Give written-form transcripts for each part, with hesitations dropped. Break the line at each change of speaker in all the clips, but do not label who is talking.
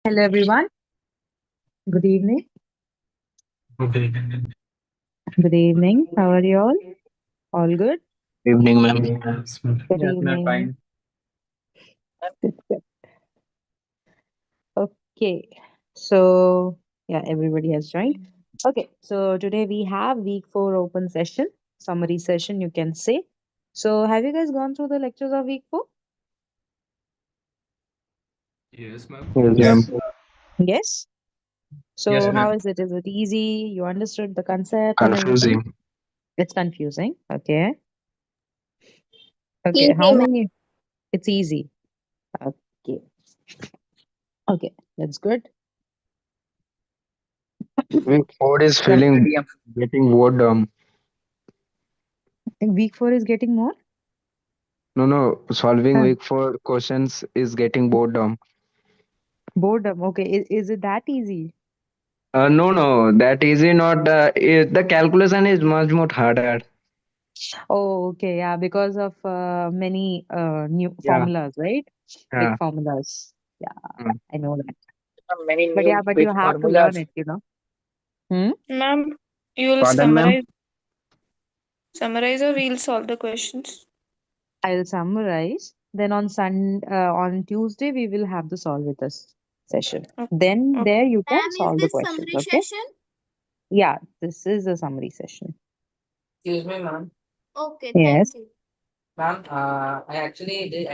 Hello, everyone. Good evening.
Good evening.
Good evening. How are you all? All good?
Evening, ma'am.
Yes, ma'am.
Good
Yes, ma'am.
evening.
Fine.
Good, good. Okay. So, yeah, everybody has joined. Okay. So, today we have week 4 open session, summary session, you can say. So, have you guys gone through the lectures of week 4?
Yes, ma'am.
Yes, ma'am.
Yes.
Yes.
Yes,
So, how
ma'am.
is it? Is it easy? You understood the concept and everything?
Confusing.
It's confusing. Okay. Okay.
Easy,
How
ma'am.
many? It's easy. Okay. Okay. That's good.
Week 4 is
Now,
feeling getting boredom.
think week 4 is getting more?
No, solving
Huh.
week 4 questions is getting boredom.
Boredom. Okay. Is it that easy?
No, that easy not. The calculation is much more harder.
Oh, okay. Yeah, because of many new
Yeah,
formulas, right? Big
yeah.
formulas. Yeah,
Mm.
I know that.
Many
But yeah,
new
but
big
you have to learn
formulas.
it. Hmm?
Ma'am, you will
Pardon, ma'am.
summarize or we'll solve the questions.
I'll summarize. Then on Tuesday we will have the solve with us session.
Okay.
Then
Okay.
there you can
Ma'am, is
solve the
this
questions.
summary
Okay?
session?
Yeah, this is a summary session.
Excuse me, ma'am.
Okay,
Yes.
thank you.
Ma'am, I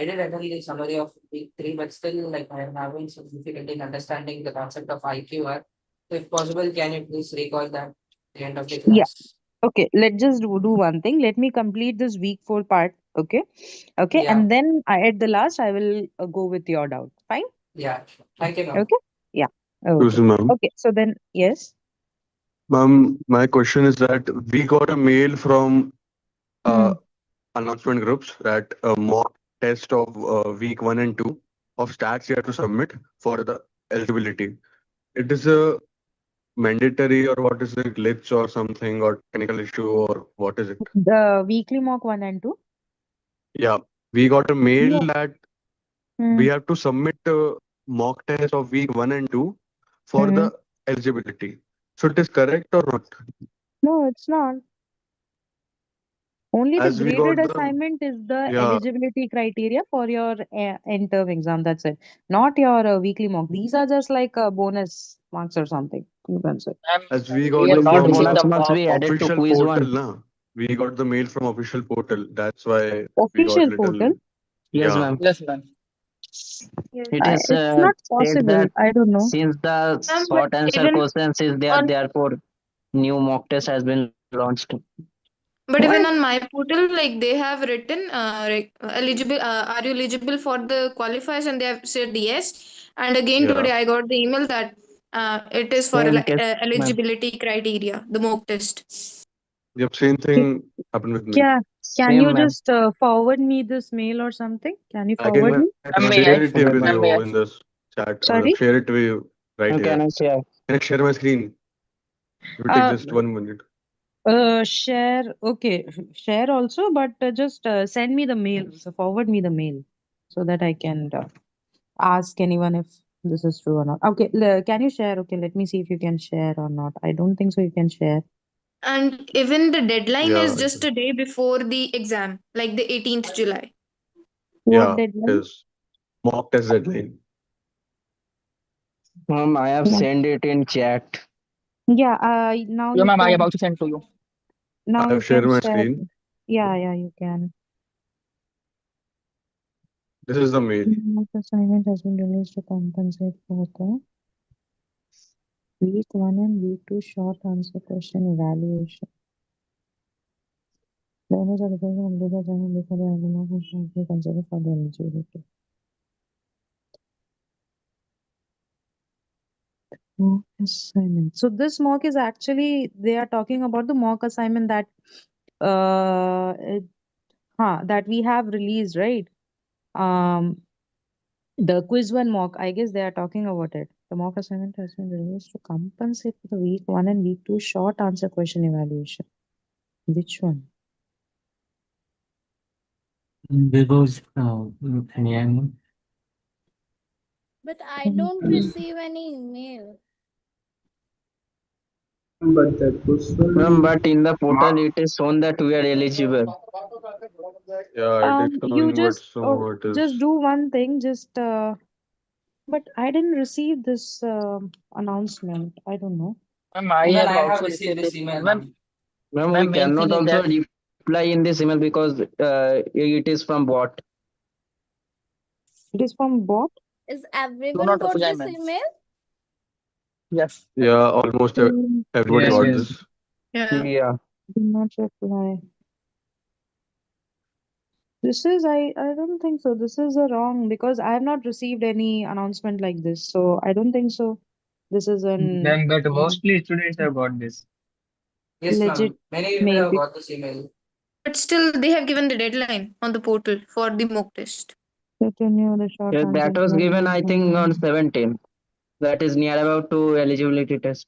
did attend the summary of week 3, but still, like, I am having some difficulty in understanding the concept of IQR. So if possible, can you please recall that at the end of the
Yeah.
class?
Okay, let's just do one thing. Let me complete this week 4 part. Okay. Okay.
Yeah,
And then at the last, I will go with your doubt. Fine.
yeah. Thank you, ma'am.
Okay. Yeah. Okay.
Excuse me, ma'am.
Okay. So then, yes.
Ma'am, my question is that we got a mail from
Hmm.
announcement groups that a mock test of week 1 and 2 of stats you have to submit for the eligibility. It is a mandatory or what is it, glitch or something or technical issue or what is it?
The weekly mock 1 and 2.
Yeah, we got a mail
No.
that
Hmm.
we have to submit a mock test of week 1 and 2 for
Hmm.
the eligibility. So it is correct or not?
No, it's not. Only the
As we
graded
got the
assignment is the
yeah.
eligibility criteria for your end term exam. That's it. Not your weekly mock. These are just like bonus marks or something. You can say.
As we
We
got
have
the
not
These
from
received
the
bonus
the
must
mock.
be added to
official
quiz
portal,
1.
na. We got the mail from official portal. That's why we got
Official
little
portal.
Yes,
yeah.
ma'am.
Yes, ma'am.
Yes.
It is
It's not
said
possible.
that
I don't know.
since the
Ma'am, but
short answer
even
questions is there,
on
therefore new mock test has been launched.
What?
my portal, like they have written eligible. Are you eligible for the qualifiers? And they have said yes. And again
Yeah.
today I got the email that it is for
Same case, ma'am.
eligibility criteria, the mock test.
Yep, same thing happened with me.
Can
Same,
you
ma'am.
just forward me this mail or something? Can you
I can
forward me?
Ma'am, may
share
I?
it
Okay,
with
ma'am.
Ma'am, may
you
I?
in this chat.
Sorry?
Share it with you right
Can
here.
I share?
Can I share my screen? It will take
Uh,
just 1 minute.
Share. Okay, share also, but just send me the mail. So forward me the mail so that I can ask anyone if this is true or not. Okay, can you share? Okay, let me see if you can share or not. I don't think so. You can share.
And even the deadline
Yeah,
is just a day before the exam, like the 18th July.
What
yeah,
deadline?
yes. Mock test deadline.
Ma'am, I have
Yeah.
sent it in chat.
Yeah. Now
Yeah,
you
ma'am, I
can.
about to send to you.
I
Now you
have shared
can
my
share.
screen.
Yeah, yeah, you can.
This is the mail.
Mock assignment has been released to compensate for the week 1 and week 2 short answer question evaluation. Learners are required to complete the assignment before the exam and be considered for the eligibility. Mock assignment. So this mock is actually they are talking about the mock assignment that it, that we have released, right? Um the quiz one mock, I guess they are talking about it. The mock assignment has been released to compensate for the week 1 and week 2 short answer question evaluation. Which one?
Because, yeah,
But I don't receive any email.
But the question
Ma'am, but in the portal it is shown that we are eligible.
Yeah, it is
You
showing, but somewhat
just
is.
do one thing, but I didn't receive this announcement. I don't know.
Ma'am, I
Even
have
I have
also
received
received
this
this
email,
email.
ma'am.
Ma'am, we
Ma'am, main
cannot
thing is
also
that
reply in this email because it is from bot.
It is from bot.
Is
do
everyone
not
got
reply,
this
ma'am.
email?
Yes.
Yeah, almost
Mm,
everybody
yes,
got
yes.
this.
Yeah.
Yeah.
do not reply. I don't think so. This is a wrong because I have not received any announcement like this. So I don't think so. This is an
Ma'am, but mostly students have got this.
Yes,
legit
ma'am. Many people
mail.
have got this email.
But still, they have given the deadline on the portal for the mock test.
Continue the short
Yeah, that
answers.
was given, I think, on
Mhm.
17. That is near about to eligibility test.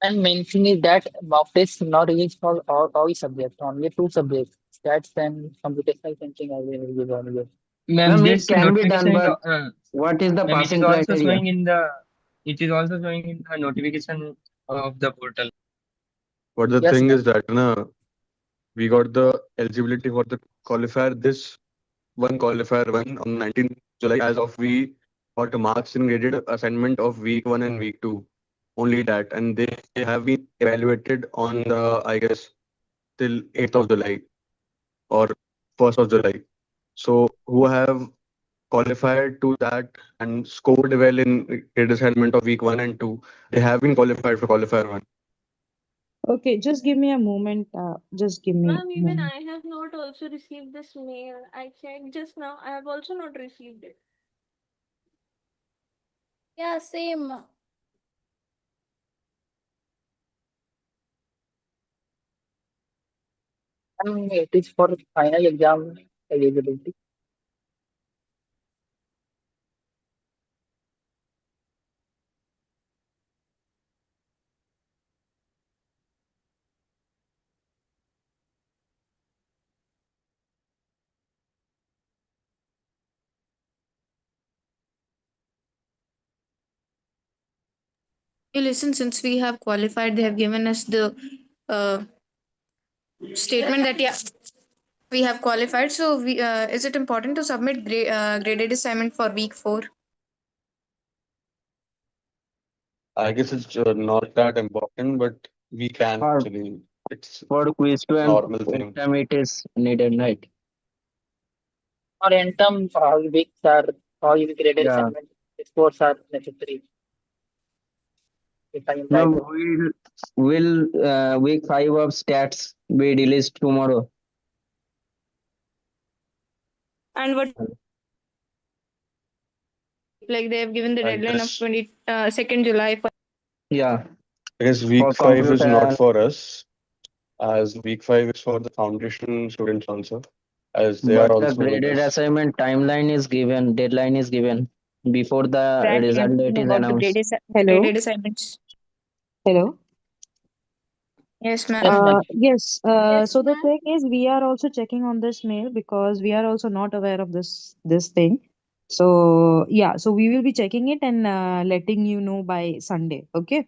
And main thing is that mock test not released for all subjects, only 2 subjects. Stats and computational thinking I will give only.
Ma'am,
Ma'am, it
this
can be done,
notification is
but what is the
ma'am, it is
passing
also
criteria?
showing in the notification of the portal.
But the
Yes,
thing
ma'am.
is that we got the eligibility for the qualifier, this one qualifier one on 19th July, as of we got marks in graded assignment of week 1 and week 2. Only that. And they have been evaluated on the, I guess, till 8th of July or 1st of July. So who have qualified to that and scored well in graded assignment of week 1 and 2, they have been qualified for qualifier 1.
Okay, just give me a moment. Just give me
Ma'am,
a
even
moment.
I have not also received this mail. I checked just now. I have also not received it. Yeah, same.
It is for final exam eligibility.
You listen, since we have qualified, they have given us the uh, statement that yeah, we have qualified. So we is it important to submit graded assignment for week 4?
I guess it's not that important, but we can
For
actually. It's
for quiz 2 and
normal thing.
exam it is needed, right?
Or in term, all weeks are all graded
Yeah.
assignment scores are necessary. If I am right.
Ma'am, will week 5 of stats be released tomorrow?
And what, like they have given the
I
deadline of
guess
22nd July for.
Yeah.
I guess
For
week 5 is
computer
not
and
for us, as week 5 is for the foundation students also, as they are
but the
also with
graded
us.
assignment timeline is given, deadline is given before the
That I'm
result date
talking
is
about the
announced.
Hello?
graded assignments.
Hello?
Yes,
Yes,
ma'am.
ma'am.
Yes.
Yes,
So the
ma'am.
thing is, we are also checking on this mail because we are also not aware of this thing. So yeah, so we will be checking it and letting you know by Sunday, okay?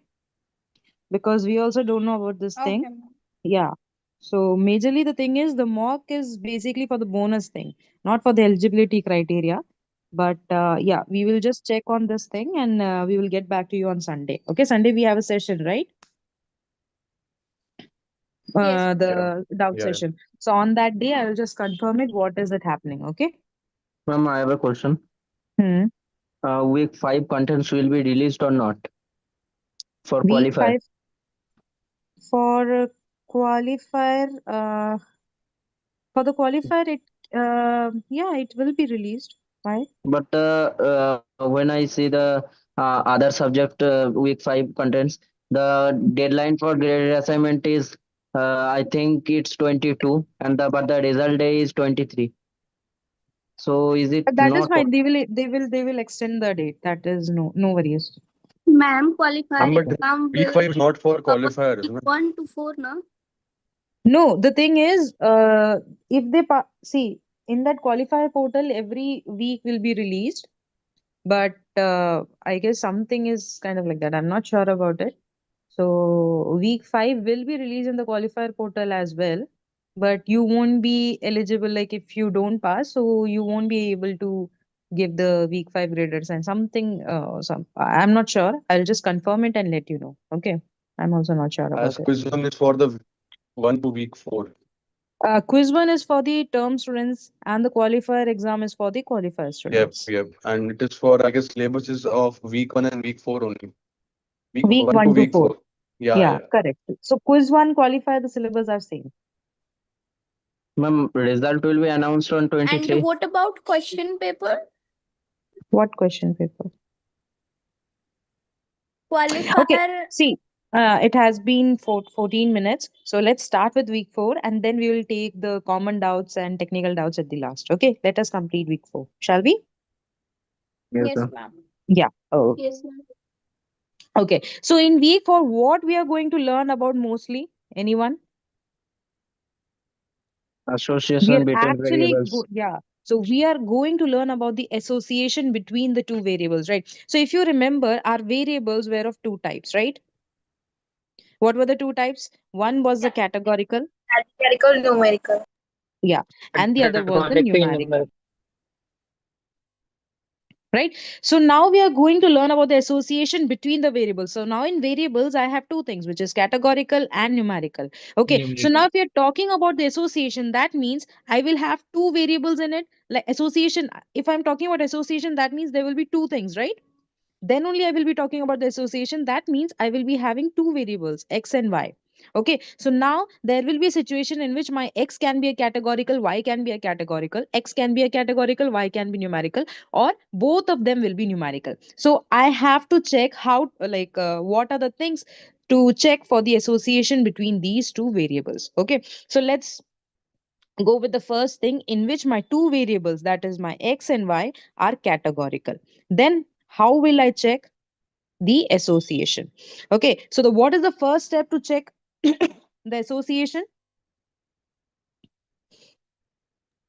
Because we also don't know about this thing.
Okay, ma'am.
Yeah. So majorly the thing is the mock is basically for the bonus thing, not for the eligibility criteria. But yeah, we will just check on this thing and we will get back to you on Sunday. Okay, Sunday we have a session, right?
Yes, ma'am.
The doubt
Yeah.
session. So on that day, I will just confirm it. What is it happening? Okay.
Ma'am, I have a question.
Hmm.
Week 5 contents will be released or not for
Week
qualifier?
5 for qualifier. For the qualifier, yeah, it will be released. Why?
But when I see the other subject week 5 contents, the deadline for graded assignment is I think it's 22 and but the result day is 23. So is it
That is
not?
fine. They will extend the date. That is no worries.
Ma'am, qualifier
But
exam
week
will
5 is not for
cover
qualifiers.
week 1 to 4, na?
No, the thing is, if they see, in that qualifier portal, every week will be released, but I guess something is kind of like that. I'm not sure about it. So week 5 will be released in the qualifier portal as well, but you won't be eligible. Like if you don't pass, so you won't be able to give the week 5 graders and something. I'm not sure. I'll just confirm it and let you know. Okay. I'm also not sure
As
about it.
quiz one is for the 1 to week 4.
Quiz 1 is for the term students and the qualifier exam is for the qualifier
Yep,
students.
yep. And it is for, I guess, syllabus is of week 1 and week 4 only. Week
Week
1 to
1 to
week
4.
4. Yeah,
Yeah,
yeah.
correct. So quiz 1, qualifier, the syllabus are same.
Ma'am, result will be announced on
And
23.
what about question paper?
What question paper? Okay,
Qualifier.
see, it has been 14 minutes. So let's start with week 4 and then we will take the common doubts and technical doubts at the last. Okay, let us complete week 4. Shall we?
Yes,
Yes,
sir.
ma'am.
Yeah. Oh,
Yes, ma'am.
okay. So in week 4, what we are going to learn about mostly? Anyone? We
Association
are
between
actually,
variables.
yeah. So we are going to learn about the association between the two variables, right? So if you remember, our variables were of two types, right? What were the two types? One was the categorical,
Categorical, numerical.
yeah, and the other was the
Categorical
numerical, right? So now we are going to learn about the association between the variables. So now in variables, I have two things, which is categorical and numerical. Okay, so now
Numerical.
if we are talking about the association, that means I will have two variables in it. Like association, if I'm talking about association, that means there will be two things, right? Then only I will be talking about the association. That means I will be having two variables, x and y. Okay, so now there will be a situation in which my x can be a categorical, y can be a categorical, x can be a categorical, y can be numerical, or both of them will be numerical. So I have to check how, what are the things to check for the association between these two variables. Okay, so let's go with the first thing in which my two variables, that is my x and y, are categorical. Then how will I check the association? Okay, so the what is the first step to check the association?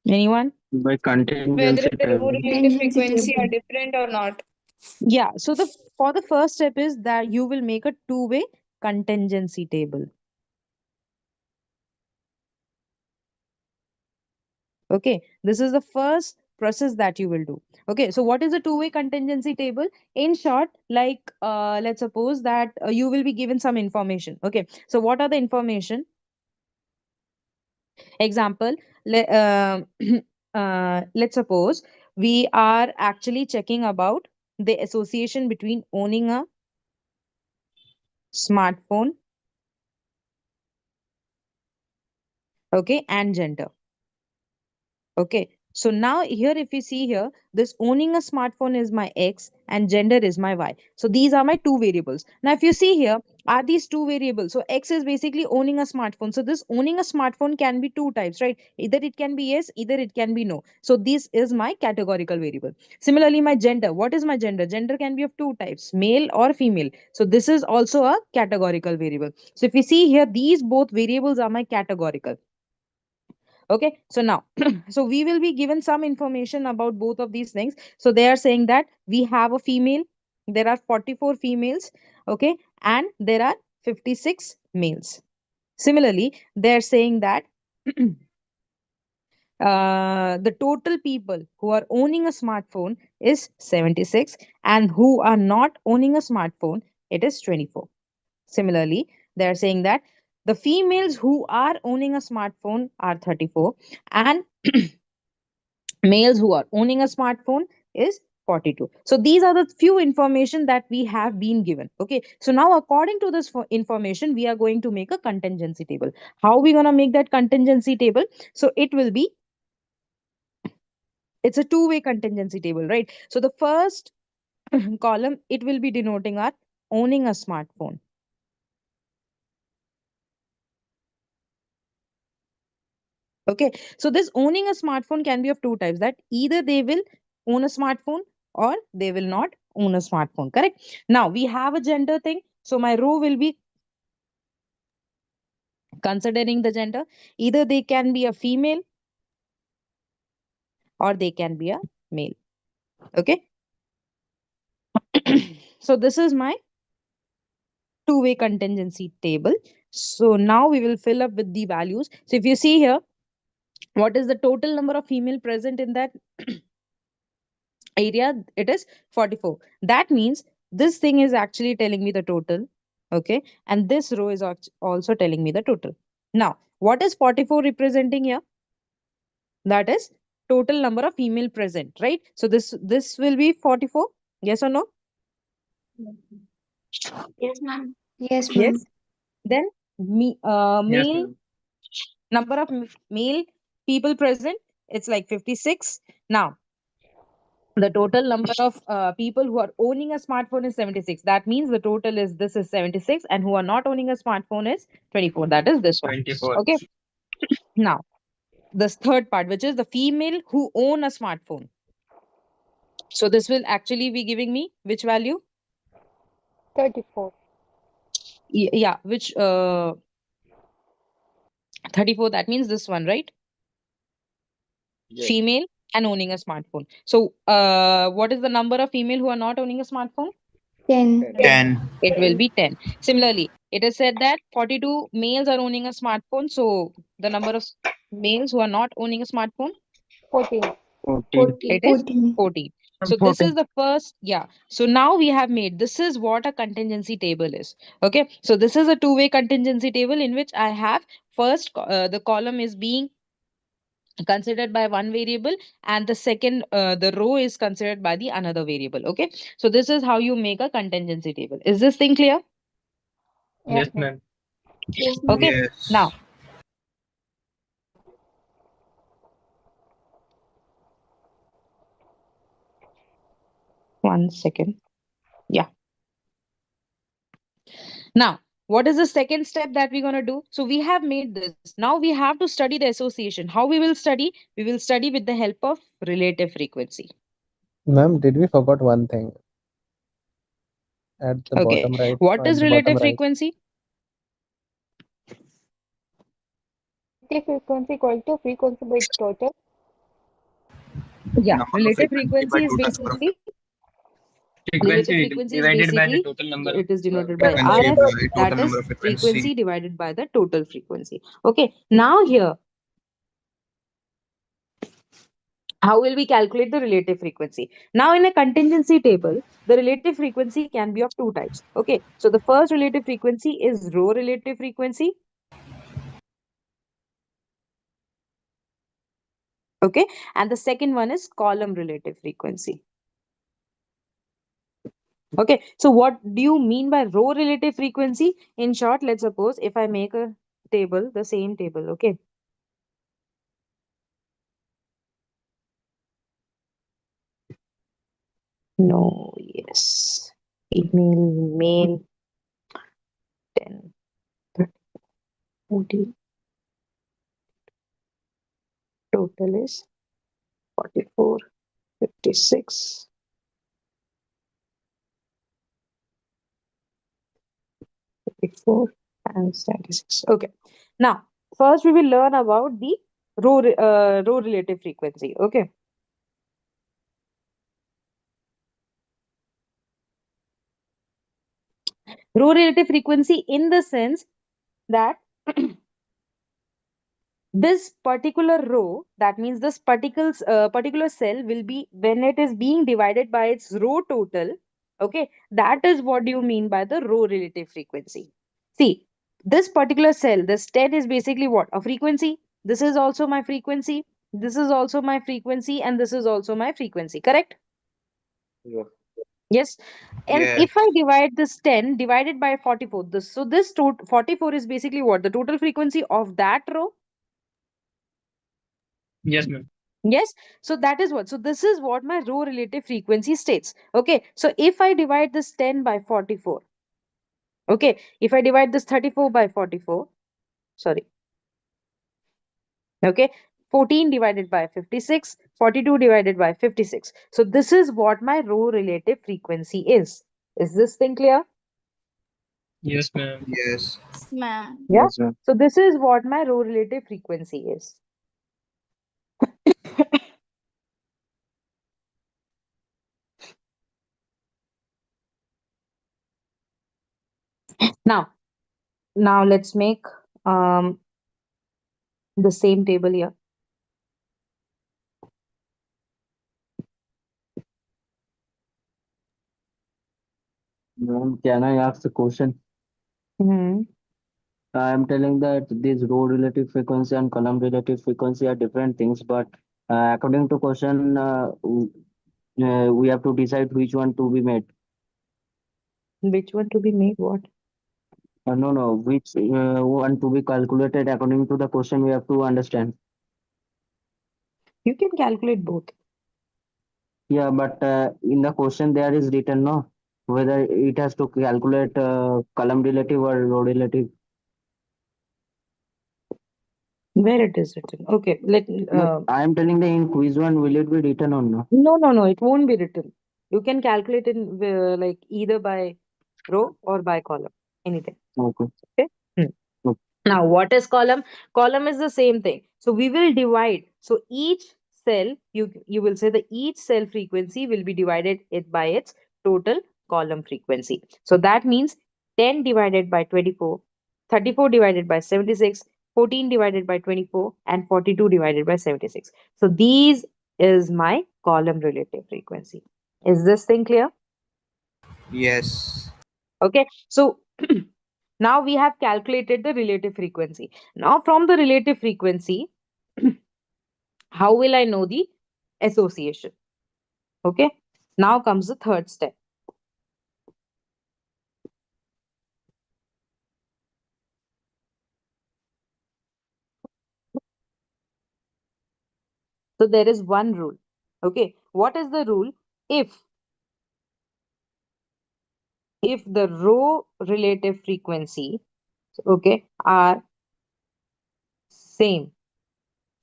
Anyone?
By
Whether
contingency
the row
table.
relative
Contingency
frequency are
table.
different or not.
Yeah, so the for the first step is that you will make a two-way contingency table. Okay, this is the first process that you will do. Okay, so what is a two-way contingency table? In short, like let's suppose that you will be given some information. Okay, so what are the information? Example, let's suppose we are actually checking about the association between owning a smartphone, okay, and gender. Okay, so now here, if you see here, this owning a smartphone is my X and gender is my Y. So these are my two variables. Now, if you see here, are these two variables? So X is basically owning a smartphone. So this owning a smartphone can be two types, right? Either it can be yes, either it can be no. So this is my categorical variable. Similarly, my gender. What is my gender? Gender can be of two types, male or female. So this is also a categorical variable. So if you see here, these both variables are my categorical. Okay, so now, so we will be given some information about both of these things. So they are saying that we have a female, there are 44 females, okay, and there are 56 males. Similarly, they're saying that the total people who are owning a smartphone is 76 and who are not owning a smartphone, it is 24. Similarly, they are saying that the females who are owning a smartphone are 34 and males who are owning a smartphone is 42. So these are the few information that we have been given. Okay, so now according to this information, we are going to make a contingency table. How we going to make that contingency table? So it will be, it's a two-way contingency table, right? So the first column, it will be denoting our owning a smartphone. Okay, so this owning a smartphone can be of two types, that either they will own a smartphone or they will not own a smartphone, correct? Now we have a gender thing. So my row will be considering the gender. Either they can be a female or they can be a male. Okay. So this is my two-way contingency table. So now we will fill up with the values. So if you see here, what is the total number of female present in that area? It is 44. That means this thing is actually telling me the total. Okay. And this row is also telling me the total. Now, what is 44 representing here? That is total number of female present, right? So this will be 44. Yes or no?
Yes, ma'am.
Yes,
Yes. Then
Yes,
male
ma'am.
number of male people present, it's like 56. Now, the total number of people who are owning a smartphone is 76. That means the total is this is 76, and who are not owning a smartphone is 24. That is this one.
24.
Okay. Now, this third part, which is the female who own a smartphone. So this will actually be giving me which value?
34.
Yeah, which 34. That means this one, right?
Yes.
Female and owning a smartphone. So what is the number of female who are not owning a smartphone?
10.
10.
It will be 10. Similarly, it is said that 42 males are owning a smartphone. So the number of males who are not owning a smartphone,
14.
14.
it is
14.
14. So this is the first, yeah. So now we have made, this is what a contingency table is. Okay. So this is a two-way contingency table in which I have first, the column is being considered by one variable, and the second, the row is considered by the another variable. Okay. So this is how you make a contingency table. Is this thing clear?
Yes, ma'am.
Yes, ma'am.
Okay.
Yes.
Now, one second. Yeah. Now, what is the second step that we're going to do? So we have made this. Now we have to study the association. How we will study? We will study with the help of relative frequency.
Ma'am, did we forgot one thing at the
Okay.
bottom right?
What
At
is
the bottom
relative
right.
frequency?
Frequency equal to frequency by total.
Yeah.
Number of
Relative
frequency by
frequency is
total number of
basically relative
Frequency
frequency is
divided by the
basically
total number of
it is denoted by
frequency
RF.
by total
That
number
is
of frequency.
frequency divided by the total frequency. Okay. Now here, how will we calculate the relative frequency? Now, in a contingency table, the relative frequency can be of two types. Okay. So the first relative frequency is row relative frequency. Okay. And the second one is column relative frequency. Okay. So what do you mean by row relative frequency? In short, let's suppose if I make a table, the same table. Okay. No, yes. Female, male, 10, 30, 40. Total is 44, 56. 54 and 76. Okay. Now, first we will learn about the row relative frequency. Okay. Row relative frequency in the sense that this particular row, that means this particular cell will be, when it is being divided by its row total, okay, that is what do you mean by the row relative frequency. See, this particular cell, this 10 is basically what? A frequency. This is also my frequency. This is also my frequency, and this is also my frequency, correct?
Yeah.
Yes. And
Yes.
if I divide this 10 divided by 44, this 44 is basically what? The total frequency of that row.
Yes, ma'am.
Yes. So that is what. So this is what my row relative frequency states. Okay. So if I divide this 10 by 44, okay. If I divide this 34 by 44, sorry. Okay. 14 divided by 56, 42 divided by 56. So this is what my row relative frequency is. Is this thing clear?
Yes, ma'am.
Yes.
Ma'am.
Yeah.
Yes, ma'am.
So this is what my row relative frequency is. Now let's make the same table here.
Ma'am, can I ask a question?
Hmm.
I am telling that this row relative frequency and column relative frequency are different things, but according to question, we have to decide which one to be made.
Which one to be made? What?
No, which one to be calculated according to the question we have to understand.
You can calculate both.
Yeah, but in the question there is written no whether it has to calculate column relative or row relative.
Where it is written? Okay,
No, I am telling the in quiz one will it be written or no?
no, it won't be written. You can calculate in like either by row or by column, anything.
Okay.
Okay.
Okay.
Now, what is column? Column is the same thing. So we will divide. So each cell, you will say the each cell frequency will be divided it by its total column frequency. So that means 10 divided by 24, 34 divided by 76, 14 divided by 24, and 42 divided by 76. So these is my column relative frequency. Is this thing clear?
Yes.
Okay. So now we have calculated the relative frequency. Now from the relative frequency, how will I know the association? Okay. Now comes the third step. So there is one rule. Okay. What is the rule? If the row relative frequency, okay, are same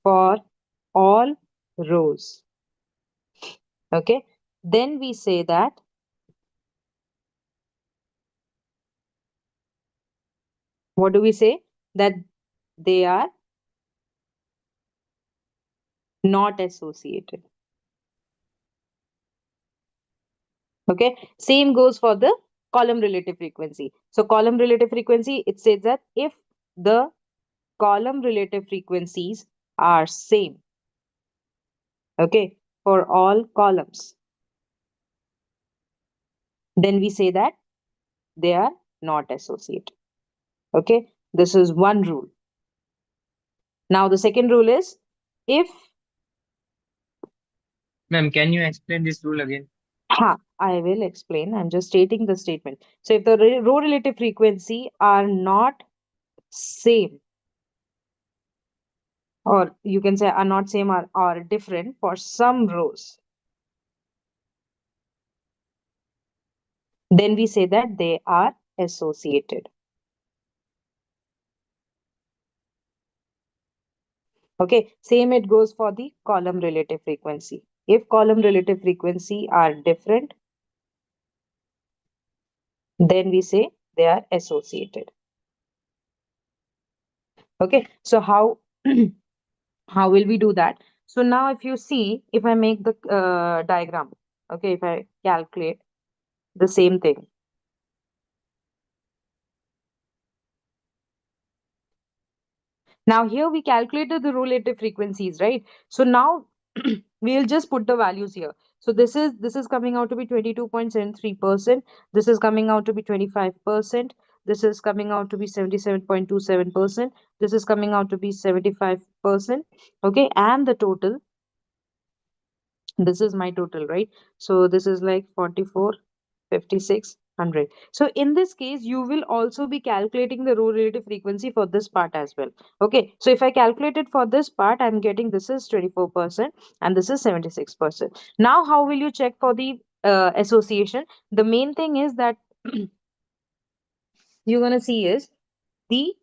for all rows, okay, then we say that what do we say? That they are not associated. Okay. Same goes for the column relative frequency. So column relative frequency, it says that if the column relative frequencies are same, okay, for all columns, then we say that they are not associated. Okay. This is one rule. Now the second rule is if
Ma'am, can you explain this rule again?
I will explain. I'm just stating the statement. So if the row relative frequency are not same, or you can say are not same or different for some rows, then we say that they are associated. Okay, same it goes for the column relative frequency. If column relative frequency are different, then we say they are associated. Okay, so how how will we do that? So now if you see, if I make the diagram, okay, if I calculate the same thing. Now here we calculated the relative frequencies, right? So now we'll just put the values here. So this is coming out to be 22.73%. This is coming out to be 25%. This is coming out to be 77.27%. This is coming out to be 75%. Okay, and the total, this is my total, right? So this is like 44, 56, 100. So in this case, you will also be calculating the row relative frequency for this part as well. Okay, so if I calculate it for this part, I'm getting this is 24% and this is 76%. Now, how will you check for the association? The main thing is that you're gonna see is the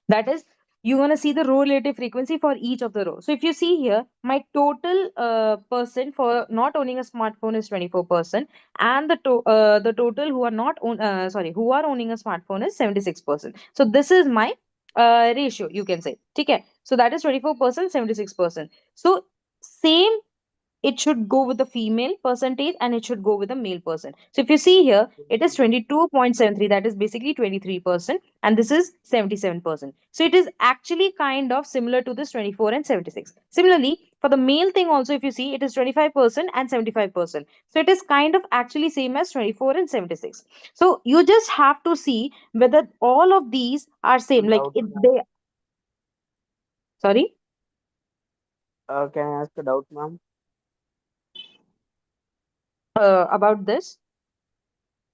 that is you're going to see the row relative frequency for each of the rows. So if you see here, my total percent for not owning a smartphone is 24%, and the total who are not who are owning a smartphone is 76%. So this is my ratio, you can say. Okay, so that is 24%, 76%. So same it should go with the female percentage and it should go with the male percent. So if you see here, it is 22.73, that is basically 23%, and this is 77%. So it is actually kind of similar to this 24 and 76. Similarly, for the male thing also, if you see, it is 25% and 75%. So it is kind of actually same as 24 and 76. So you just have to see whether all of these are same. Like
Doubt,
if
ma'am.
they, sorry,
Can I ask a doubt, ma'am?
about this.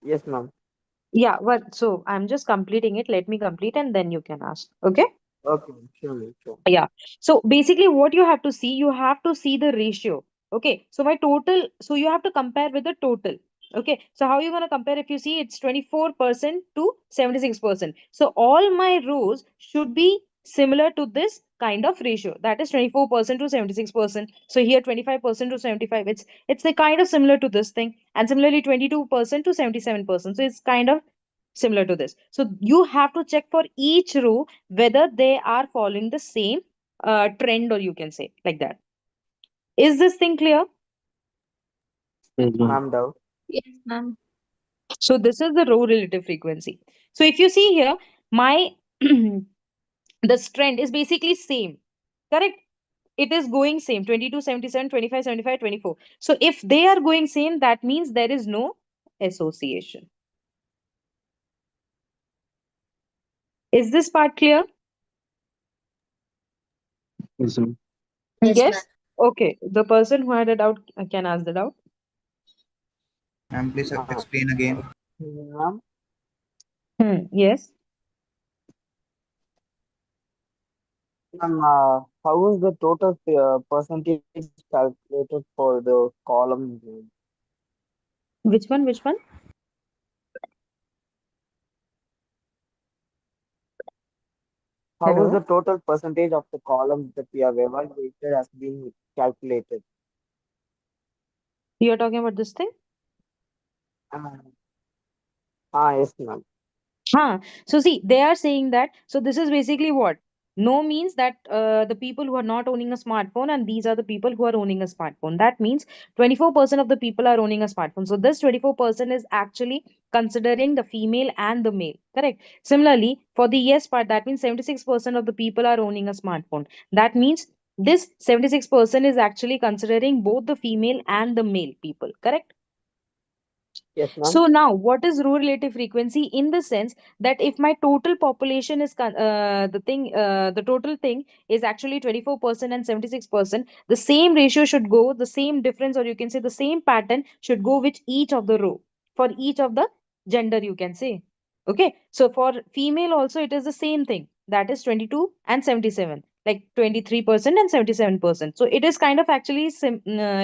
Yes, ma'am.
Yeah, well, so I'm just completing it. Let me complete and then you can ask. Okay.
Okay, sure, sure.
Yeah. So basically, what you have to see the ratio. Okay. So my total, so you have to compare with the total. Okay. So how you going to compare? If you see it's 24% to 76%. So all my rows should be similar to this kind of ratio. That is 24% to 76%. So here 25% to 75. It's a kind of similar to this thing. And similarly 22% to 77%. So it's kind of similar to this. So you have to check for each row whether they are following the same trend, or you can say like that. Is this thing clear?
Yes, ma'am.
Ma'am, doubt.
Yes, ma'am.
So this is the row relative frequency. So if you see here, my this trend is basically same, correct? It is going same 22, 77, 25, 75, 24. So if they are going same, that means there is no association. Is this part clear?
Yes, ma'am.
Yes. Okay. The person who had a doubt can ask the doubt.
Ma'am, please
Uh,
explain again.
Ma'am,
Yes.
ma'am, how is the total percentage calculated for the column?
Which one? Which one?
How is the
Hello.
total percentage of the columns that we have evaluated has been calculated?
You're talking about this thing?
Uh, yes, ma'am.
So see, they are saying that. So this is basically what? No means that the people who are not owning a smartphone, and these are the people who are owning a smartphone. That means 24% of the people are owning a smartphone. So this 24% is actually considering the female and the male. Correct. Similarly, for the yes part, that means 76% of the people are owning a smartphone. That means this 76% is actually considering both the female and the male people. Correct.
Yes, ma'am.
So now, what is row relative frequency in the sense that if my total population is the total thing is actually 24% and 76%, the same ratio should go, the same difference, or you can say the same pattern should go with each of the row for each of the gender, you can say. Okay, so for female also it is the same thing, that is 22 and 77, like 23% and 77%. So it is kind of actually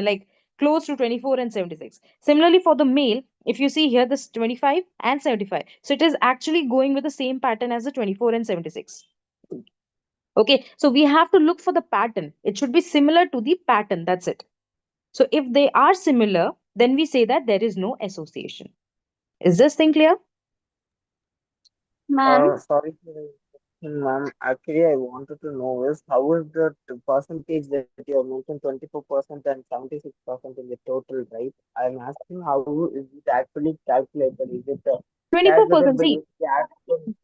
like close to 24 and 76. Similarly, for the male, if you see here, this 25 and 75. So it is actually going with the same pattern as the 24 and 76. Okay, so we have to look for the pattern. It should be similar to the pattern. That's it. So if they are similar, then we say that there is no association. Is this thing clear?
Ma'am,
Sorry for the interruption, ma'am. Actually, I wanted to know is how is the percentage that you have mentioned 24% and 76% in the total, right? I'm asking how is it actually calculated? Is it calculated
24%.
by
See,
using the actual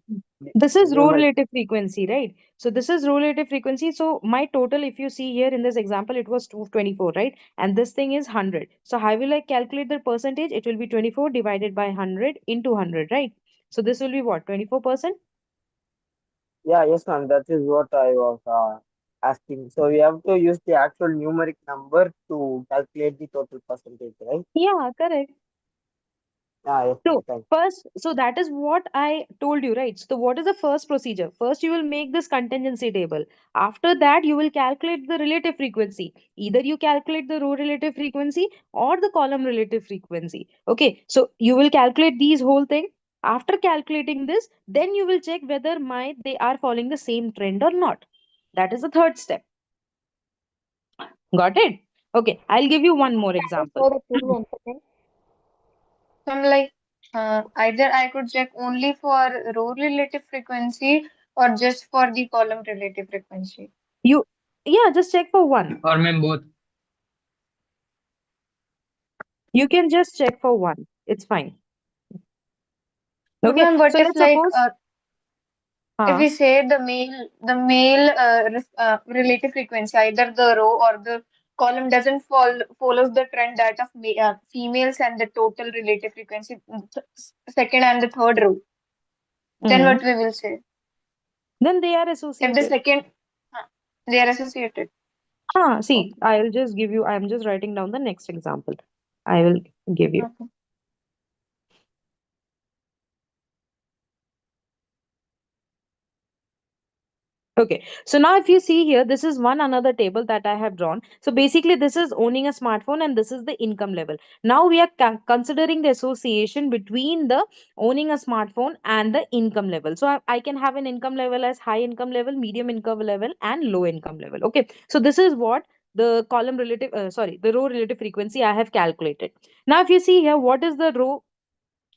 this is row
numeric?
relative frequency, right? So this is row relative frequency. So my total, if you see here in this example, it was 224, right? And this thing is 100. So how will I calculate the percentage? It will be 24 divided by 100 into 100, right? So this will be what? 24%?
Yeah, yes, ma'am. That is what I was asking. So we have to use the actual numeric number to calculate the total percentage, right?
Yeah, correct.
Yes, ma'am.
So
Thanks.
first, so that is what I told you, right? So what is the first procedure? First, you will make this contingency table. After that, you will calculate the relative frequency. Either you calculate the row relative frequency or the column relative frequency. Okay, so you will calculate these whole thing. After calculating this, then you will check whether they are following the same trend or not. That is the third step. Got it? Okay, I'll give you one more example.
For the tool once again.
so I'm like, either I could check only for row relative frequency or just for the column relative frequency.
Yeah, just check for one.
Or ma'am, both.
You can just check for one. It's fine.
So,
Okay.
ma'am, what
So
if
let's
like
suppose.
if we say the male relative frequency, either the row or the column doesn't follows the trend that of females and the total relative frequency, second and the third row, then
Mhm.
what we will say?
Then they are
If the
associated.
second, they are associated.
See, I'll just give you, I'm just writing down the next example. I will give you.
Okay.
Okay, so now if you see here, this is one another table that I have drawn. So basically, this is owning a smartphone and this is the income level. Now we are considering the association between the owning a smartphone and the income level. So I can have an income level as high income level, medium income level, and low income level. Okay, so this is what the column relative, the row relative frequency I have calculated. Now, if you see here, what is the row?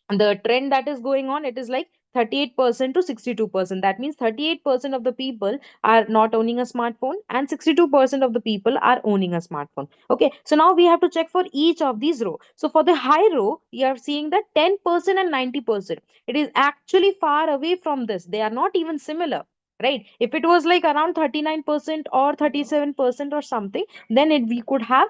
The trend that is going on, it is like 38% to 62%. That means 38% of the people are not owning a smartphone and 62% of the people are owning a smartphone. Okay, so now we have to check for each of these row. So for the high row, we are seeing that 10% and 90%, it is actually far away from this. They are not even similar, right? If it was like around 39% or 37% or something, then we could have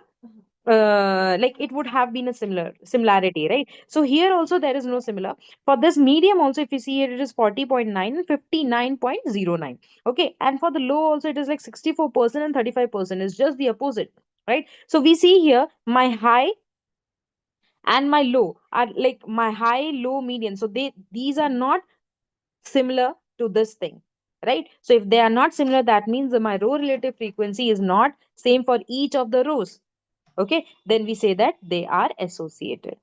like it would have been a similarity, right? So here also there is no similar. For this medium also, if you see here, it is 40.9 and 59.09. Okay, and for the low also, it is like 64% and 35%, is just the opposite, right? So we see here my high and my low are like my high, low, median. So these are not similar to this thing, right? So if they are not similar, that means that my row relative frequency is not same for each of the rows. Okay, then we say that they are associated.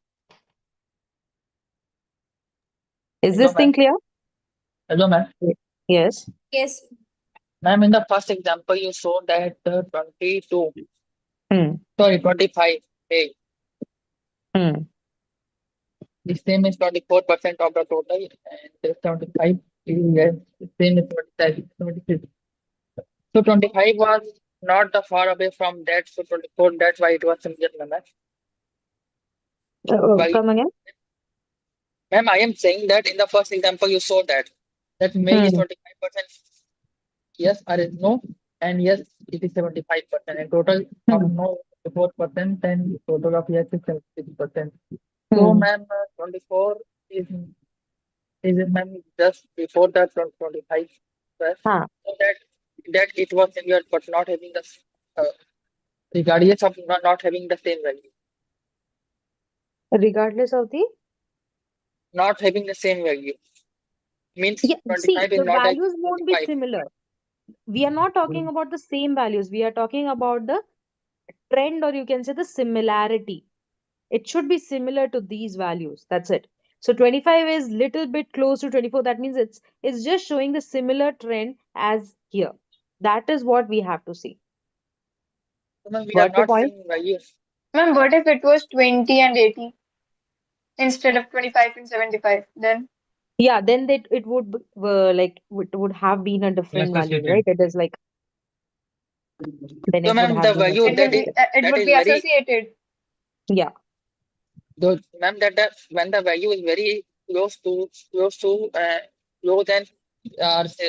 Is
Hello,
this thing
ma'am.
clear?
Hello, ma'am.
Yes.
Yes.
Ma'am, in the first example, you showed that 22,
Hmm.
sorry, 25, hey,
Hmm.
the same is 24% of the total, and the 75 is the same is 26. So 25 was not the far away from that, so 24, that's why it was similar, ma'am. Why?
Come again.
Ma'am, I am saying that in the first example, you showed that male is
Hmm.
25%, yes or is no, and yes, it is 75%, and total of
Hmm.
no 4%, and total of yes is 76%. So,
Hmm.
ma'am, 24 is ma'am just before that 25, sir,
Huh.
so that it was similar but not having the uh, regardless of not having the same value,
Regardless of the.
not having the same value means
Yeah, see,
25 is
the
not a
values won't be
25.
similar. We are not talking about the same values. We are talking about the trend, or you can say the similarity. It should be similar to these values. That's it. So 25 is little bit close to 24. That means it's just showing the similar trend as here. That is what we have to see.
So, ma'am, we are
Got the
not
point?
seeing values.
Ma'am, what if it was 20 and 80 instead of 25 and 75? Then
Yeah, then it would like it would have been a different value, right?
Associated.
It is like then
So,
it would
ma'am,
have
the
been
value
associated.
it
that
would
is
be
very
associated.
Yeah.
though, ma'am, that when the value is very close to low than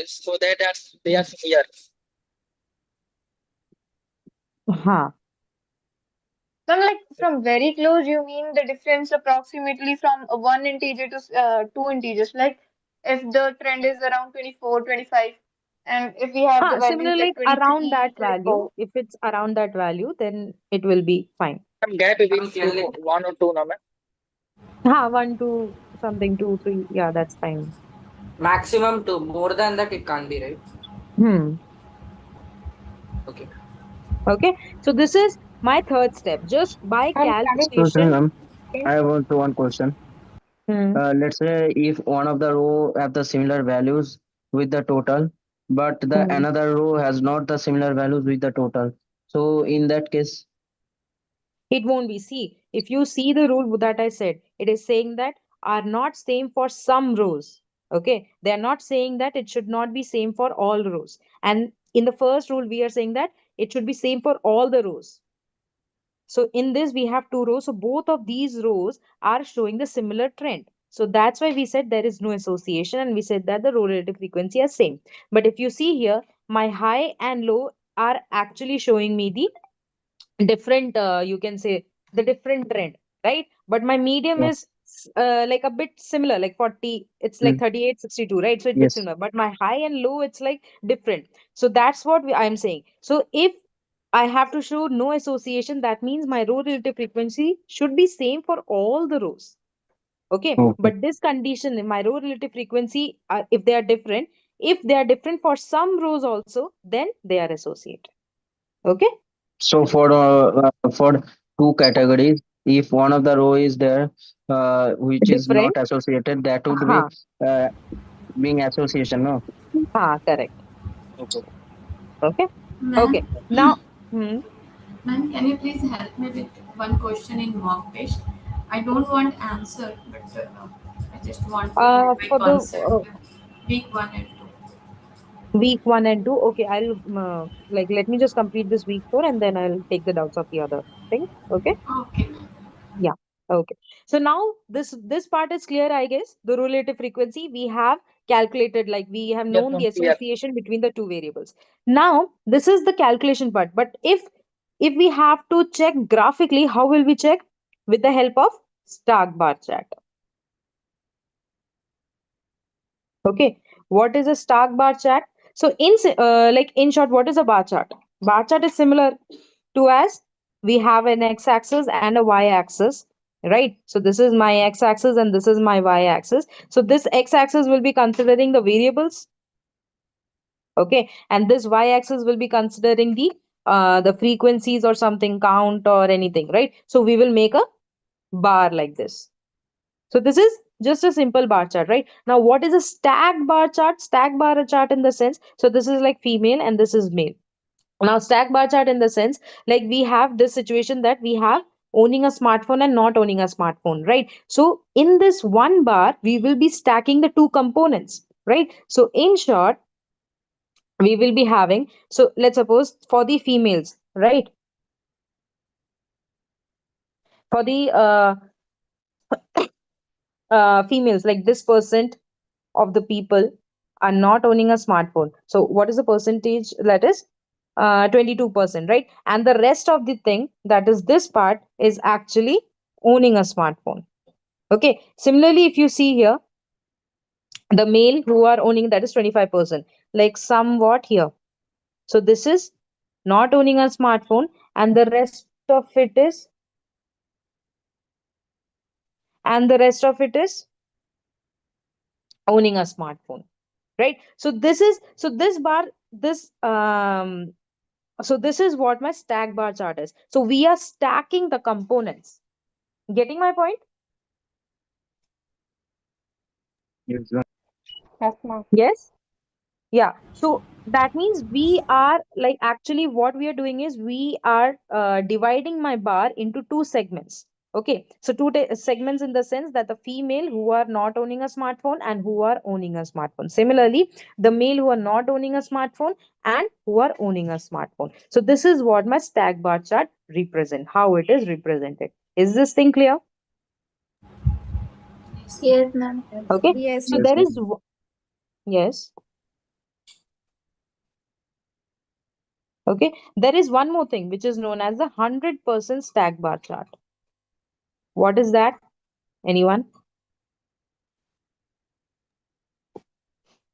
so that they are similar.
Huh.
Ma'am, like from very close, you mean the difference approximately from one integer to two integers. Like if the trend is around 24, 25, and if we have the values
Similarly,
like
like around that
23,
value,
24.
if it's around that value, then it will be fine.
Some gap between
Can
two,
like
one or two, no, ma'am.
One, two, something, two, three. Yeah, that's fine.
maximum to more than that it can't be, right?
Hmm.
Okay.
Okay. So this is my third step. Just by
Excuse me,
calculation.
ma'am. I have also one question.
Hmm.
Let's say if one of the row have the similar values with the total, but the
Hmm.
another row has not the similar values with the total. So in that case,
It won't be. See, if you see the rule that I said, it is saying that are not same for some rows. Okay, they are not saying that it should not be same for all rows. And in the first rule, we are saying that it should be same for all the rows. So in this, we have two rows. So both of these rows are showing the similar trend. So that's why we said there is no association, and we said that the row relative frequency are same. But if you see here, my high and low are actually showing me the different, you can say the different trend, right? But my medium
Yeah.
is like a bit similar, like 40, it's like
Mm.
38, 62, right? So it's a bit
Yes.
similar, but my high and low, it's like different. So that's what I'm saying. So if I have to show no association, that means my row relative frequency should be same for all the rows. Okay,
Okay.
but this condition in my row relative frequency, if they are different for some rows also, then they are associated. Okay.
So for two categories, if one of the row is there, which is not
Different.
associated, that would be
Huh.
uh, being association, no?
Correct.
Okay.
Okay.
Ma'am,
Okay. Now, hmm,
ma'am, can you please help me with one question in mock test? I don't want answer, but I just want to know by
for the
concept. Week one and two.
week 1 and 2, okay, I'll like let me just complete this week 4, and then I'll take the doubts of the other thing. Okay.
Okay, ma'am.
Yeah. Okay. So now this part is clear, I guess. The relative frequency we have calculated, like we have
Yes,
known
ma'am,
the
clear.
association between the two variables. Now this is the calculation part. But if we have to check graphically, how will we check? With the help of Stark bar chart. Okay, what is a Stark bar chart? So like in short, what is a bar chart? Bar chart is similar to as we have an x-axis and a y-axis, right? So this is my x-axis and this is my y-axis. So this x-axis will be considering the variables, okay, and this y-axis will be considering the frequencies or something, count or anything, right? So we will make a bar like this. So this is just a simple bar chart, right? Now, what is a stacked bar chart? Stacked bar chart in the sense, so this is like female and this is male. Now, stacked bar chart in the sense, like we have this situation that we have owning a smartphone and not owning a smartphone, right? So in this one bar, we will be stacking the two components, right? So in short, we will be having, so let's suppose for the females, right? For the females, like this percent of the people are not owning a smartphone. So what is the percentage? That is 22%, right? And the rest of the thing, that is this part, is actually owning a smartphone. Okay. Similarly, if you see here, the male who are owning, that is 25%, like somewhat here. So this is not owning a smartphone, and the rest of it is, owning a smartphone, right? So this bar, so this is what my stack bar chart is. So we are stacking the components. Getting my point?
Yes.
Yes, ma'am.
Yes. Yeah. So that means we are like, actually what we are doing is we are dividing my bar into two segments. Okay. So two segments in the sense that the female who are not owning a smartphone and who are owning a smartphone. Similarly, the male who are not owning a smartphone and who are owning a smartphone. So this is what my stack bar chart represent, how it is represented. Is this thing clear?
Yes, ma'am.
Okay.
Yes,
So
Yes.
there
Yes.
is, yes. Okay, there is one more thing which is known as the 100% stack bar chart. What is that? Anyone?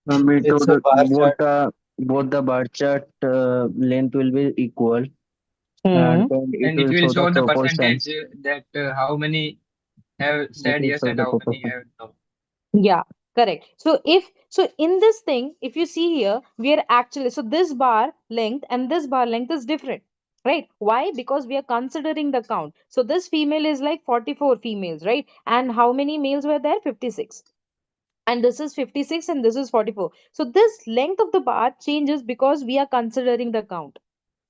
We
It's
told
a bar chart.
both the bar chart length will be equal,
Hmm.
and then it
And it
will
will
show the
show the
proportion.
percentage that how many have
It
said
will
yes
show
and
the
how many
proportion.
have no.
Yeah, correct. So in this thing, if you see here, we are actually, so this bar length and this bar length is different, right? Why? Because we are considering the count. So this female is like 44 females, right? And how many males were there? 56. And this is 56 and this is 44. So this length of the bar changes because we are considering the count.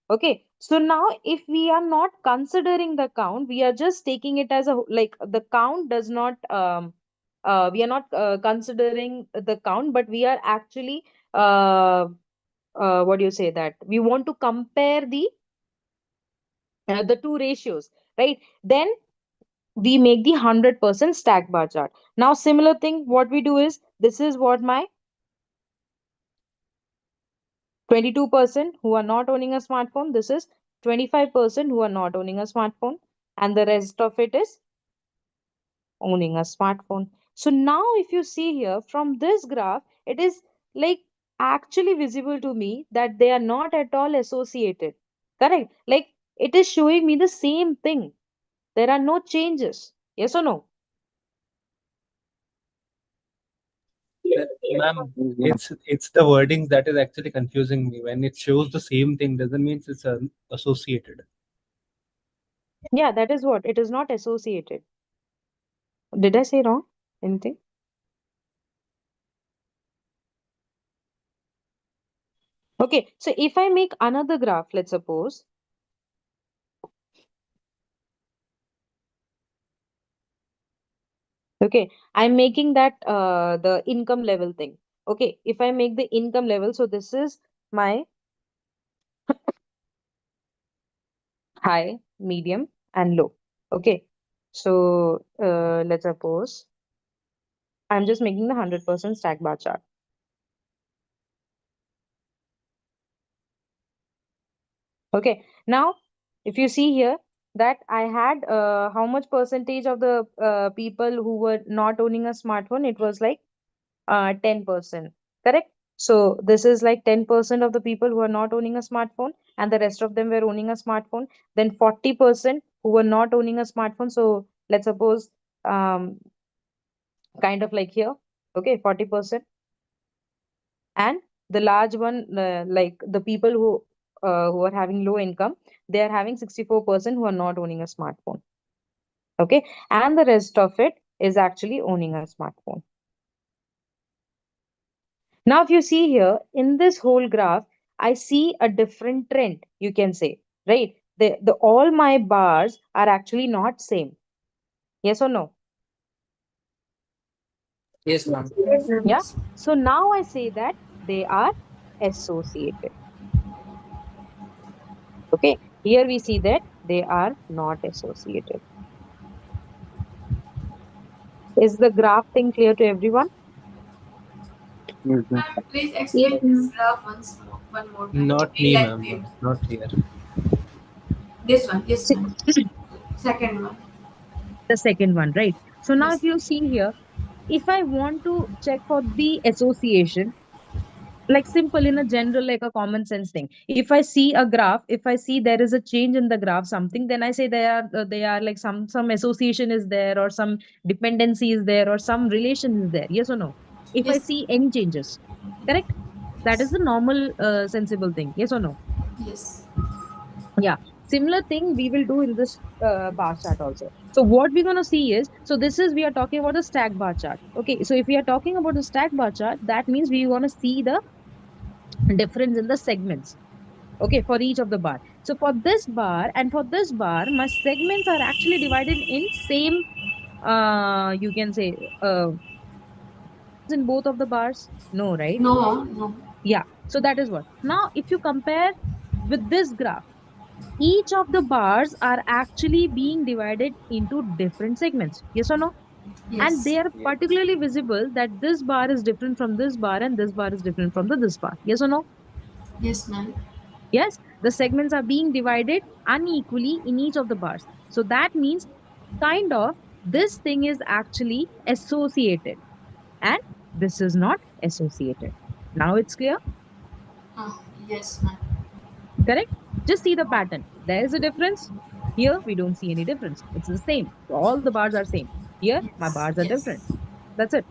Okay, so now if we are not considering the count, we are just taking it as a, like the count does not we are not considering the count, but we are actually what do you say, that we want to compare the the two ratios, right? Then we make the 100% stack bar chart. Now, similar thing, what we do is, this is what my 22% who are not owning a smartphone, this is 25% who are not owning a smartphone, and the rest of it is owning a smartphone. So now if you see here from this graph, it is like actually visible to me that they are not at all associated. Correct? Like it is showing me the same thing. There are no changes. Yes or no?
Ma'am, it's the wordings that is actually confusing me. When it shows the same thing, doesn't mean it's associated.
Yeah, that is what. It is not associated. Did I say wrong? Anything? Okay, so if I make another graph, let's suppose. Okay, I'm making that the income level thing. Okay, if I make the income level, so this is my high, medium, and low. Okay, so let's suppose I'm just making the 100% stack bar chart. Okay, now if you see here that I had how much percentage of the people who were not owning a smartphone, it was like 10%, correct? So this is like 10% of the people who are not owning a smartphone, and the rest of them were owning a smartphone. Then 40% who were not owning a smartphone. So let's suppose kind of like here, okay, 40%. And the large one, like the people who are having low income, they are having 64% who are not owning a smartphone. Okay, and the rest of it is actually owning a smartphone. Now, if you see here in this whole graph, I see a different trend, you can say, right? The all my bars are actually not same. Yes or no?
Yes, ma'am.
Yeah. So now I say that they are associated. Okay. Here we see that they are not associated. Is the graph thing clear to everyone?
Ma'am, please explain this graph one more time.
Not me, ma'am. Not here.
This one, yes, ma'am. Second one.
The second one, right? So now
Yes.
if you see here, if I want to check for the association, like simple in a general, like a common sense thing, if I see a graph, if I see there is a change in the graph something, then I say they are like some association is there, or some dependency is there, or some relation is there. Yes or no? If I
Yes.
see any changes, correct, that is the normal sensible thing. Yes or no?
Yes.
Yeah, similar thing we will do in this bar chart also. So what we're going to see is, so this is, we are talking about the stack bar chart. Okay, so if we are talking about the stack bar chart, that means we want to see the difference in the segments, okay, for each of the bar. So for this bar and for this bar, my segments are actually divided in same, you can say, in both of the bars. No, right?
No.
Yeah, so that is what. Now if you compare with this graph, each of the bars are actually being divided into different segments. Yes or no? And
Yes.
they are particularly visible that this bar is different from this bar, and this bar is different from this bar. Yes or no?
Yes, ma'am.
Yes, the segments are being divided unequally in each of the bars. So that means kind of this thing is actually associated, and this is not associated. Now it's clear?
Yes, ma'am.
Correct? Just see the pattern. There is a difference. Here we don't see any difference. It's the same. All the bars are same. Here my bars are different. That's it.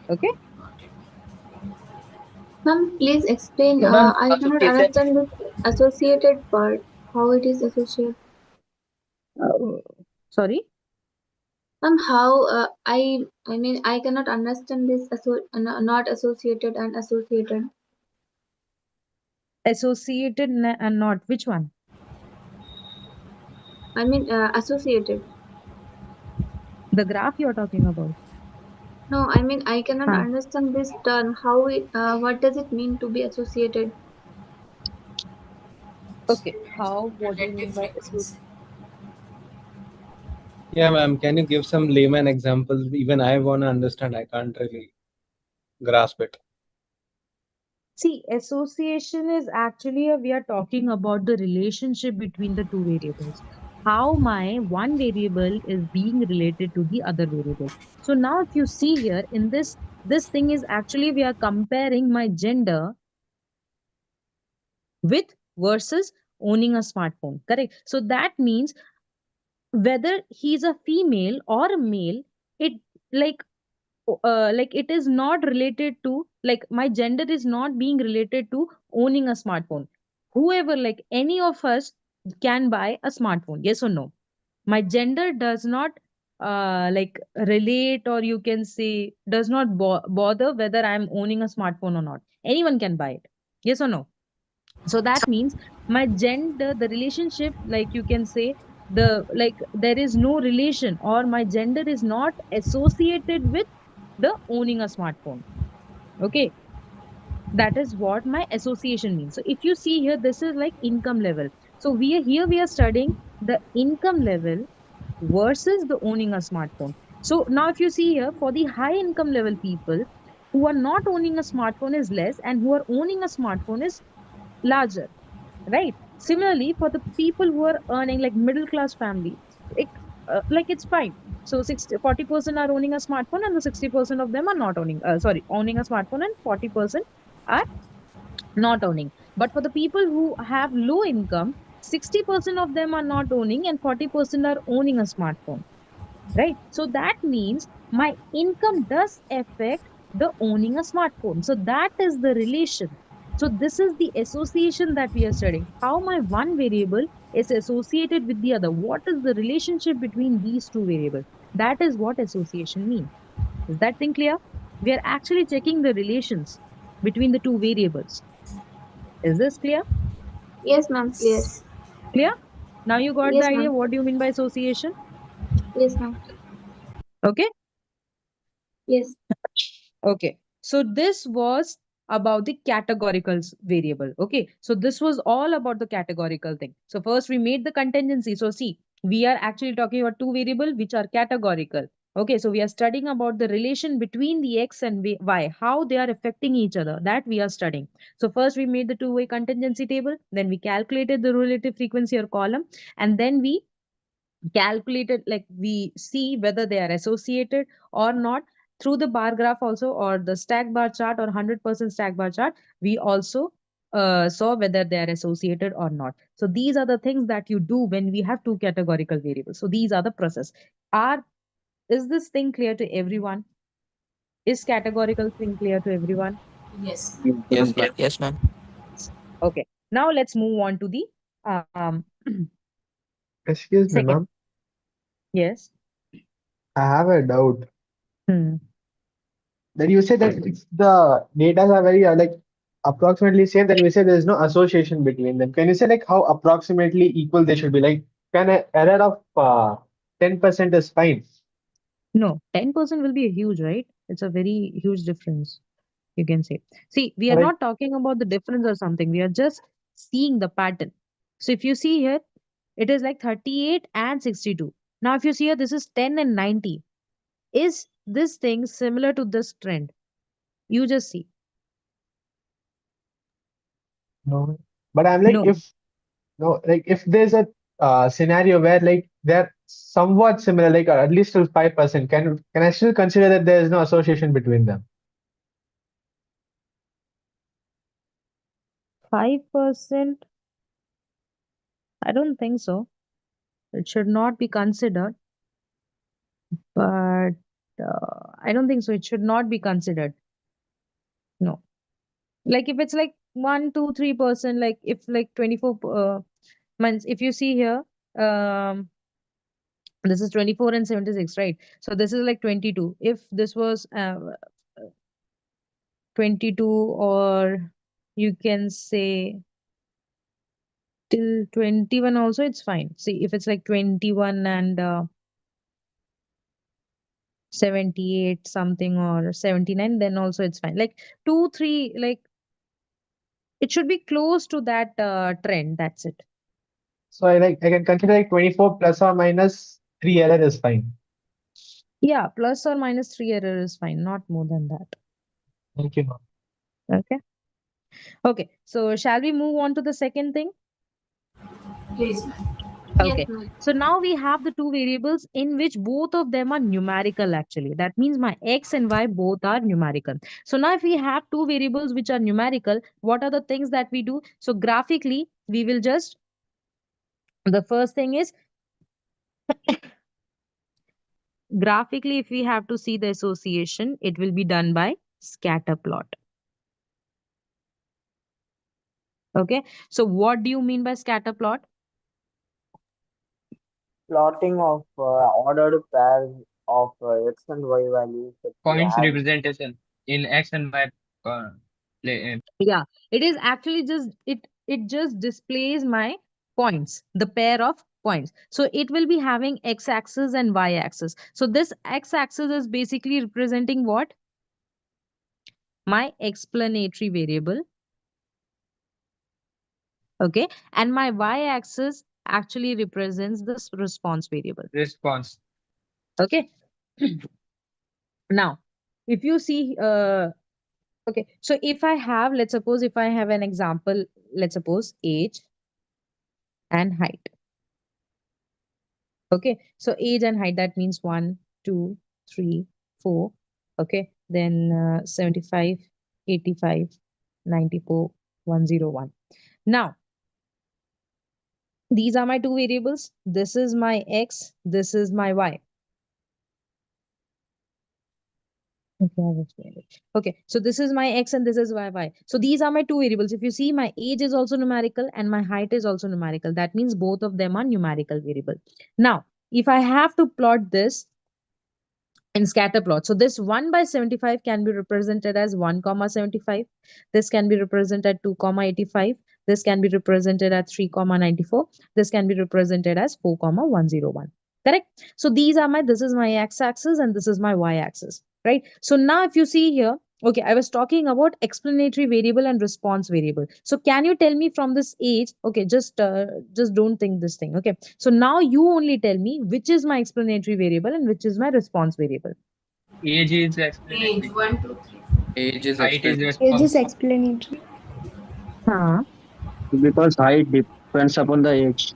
Okay?
Ma'am, please explain.
So, ma'am,
I cannot
association.
understand this associated part. How it is associated?
Sorry?
Ma'am, how I mean I cannot understand this not associated and associated.
Associated and not. Which one?
I mean associated.
The graph you're talking about.
No, I mean I cannot
Huh.
understand this term. How it? What does it mean to be associated?
Okay, how, what do you mean
relative
by
frequency.
Yeah, ma'am. Can you give some layman examples? Even I want to understand. I can't really grasp it.
See, association is actually we are talking about the relationship between the two variables. How my one variable is being related to the other variable. So now if you see here in this thing is actually we are comparing my gender with versus owning a smartphone. Correct. So that means whether he's a female or a male, it like like it is not related to like my gender is not being related to owning a smartphone. Whoever like any of us can buy a smartphone, yes or no? My gender does not like relate, or you can say does not bother whether I'm owning a smartphone or not. Anyone can buy it, yes or no? So that means my gender, the relationship, like you can say the like there is no relation, or my gender is not associated with the owning a smartphone. Okay, that is what my association means. So if you see here, this is like income level. So we are studying the income level versus the owning a smartphone. So now if you see here, for the high income level people who are not owning a smartphone is less, and who are owning a smartphone is larger, right? Similarly, for the people who are earning like middle class family, like it's fine. So 40% are owning a smartphone, and the 60% of them are not owning, sorry, owning a smartphone, and 40% are not owning. But for the people who have low income, 60% of them are not owning, and 40% are owning a smartphone, right? So that means my income does affect the owning a smartphone. So that is the relation. So this is the association that we are studying. How my one variable is associated with the other. What is the relationship between these two variables? That is what association means. Is that thing clear? We are actually checking the relations between the two variables. Is this clear?
Yes, ma'am. Clear.
Clear? Now you got the
Yes,
idea
ma'am.
what do you mean by association?
Yes, ma'am.
Okay.
Yes.
Okay, so this was about the categorical variable. Okay, so this was all about the categorical thing. So first we made the contingency. So see, we are actually talking about two variable which are categorical. Okay, so we are studying about the relation between the x and y, how they are affecting each other. That we are studying. So first we made the two-way contingency table, then we calculated the relative frequency or column, and then we calculated like we see whether they are associated or not through the bar graph also, or the stack bar chart, or 100% stack bar chart. We also saw whether they are associated or not. So these are the things that you do when we have two categorical variables. So these are the process. Are Is this thing clear to everyone? Is categorical thing clear to everyone?
Yes.
Yes, ma'am. Yes, ma'am.
Okay, now let's move on to the um
Excuse me,
second.
ma'am.
Yes.
I have a doubt.
Hmm.
That you said that it's the data are very like approximately same. Then you say there is no association between them. Can you say like how approximately equal they should be? Like, can an error of 10% is fine?
No, 10% will be a huge, right? It's a very huge difference, you can say. See, we are
Like,
not talking about the difference or something. We are just seeing the pattern. So if you see here, it is like 38 and 62. Now, if you see here, this is 10 and 90. Is this thing similar to this trend? You just see.
no. But I'm like,
No.
if no, like if there's a scenario where like they're somewhat similar, like at least till 5%, can I still consider that there is no association between them?
5%? I don't think so. It should not be considered. But I don't think so. It should not be considered. No. Like if it's like 1 2 3%, like if like 24 months, if you see here, um this is 24 and 76, right? So this is like 22. If this was 22, or you can say till 21 also, it's fine. See, if it's like 21 and 78 something, or 79, then also it's fine. Like 2 3, like It should be close to that trend. That's it.
So I can consider like 24 plus or minus 3 error is fine.
Yeah, plus or minus 3 error is fine, not more than that.
Thank you, ma'am.
Okay. Okay. So shall we move on to the second thing?
Please.
Okay. So now we have the two variables in which both of them are numerical actually. That means my x and y both are numerical. So now if we have two variables which are numerical, what are the things that we do? So graphically, we will just, the first thing is graphically, if we have to see the association, it will be done by scatter plot. Okay. So what do you mean by scatter plot?
Plotting of ordered pairs of x and y values that we
Points
have.
representation in X and Y play.
Yeah, it is actually just it just displays my points, the pair of points. So it will be having x-axis and y-axis. So this x-axis is basically representing what? My explanatory variable. Okay, and my y-axis actually represents this response variable.
Response.
Okay. Now, if you see, okay, so if I have, let's suppose if I have an example, let's suppose age and height. Okay, so age and height, that means 1, 2, 3, 4. Okay, then 75, 85, 94, 101. Now, these are my two variables. This is my x, this is my y. Okay, I've explained it. Okay, so this is my x and this is y. So these are my two variables. If you see, my age is also numerical and my height is also numerical. That means both of them are numerical variable. Now, if I have to plot this in scatter plot, so this 1 by 75 can be represented as 1 comma 75. This can be represented 2 comma 85. This can be represented as 3 comma 94. This can be represented as 4 comma 101. Correct? So these are my, this is my x-axis and this is my y-axis, right? So now if you see here, okay, I was talking about explanatory variable and response variable. So can you tell me from this age, okay, just don't think this thing. Okay, so now you only tell me which is my explanatory variable and which is my response variable.
Age is explanatory.
Age 1, 2, 3.
Age is
Height is
Age
response.
is explanatory.
Because height depends upon the age.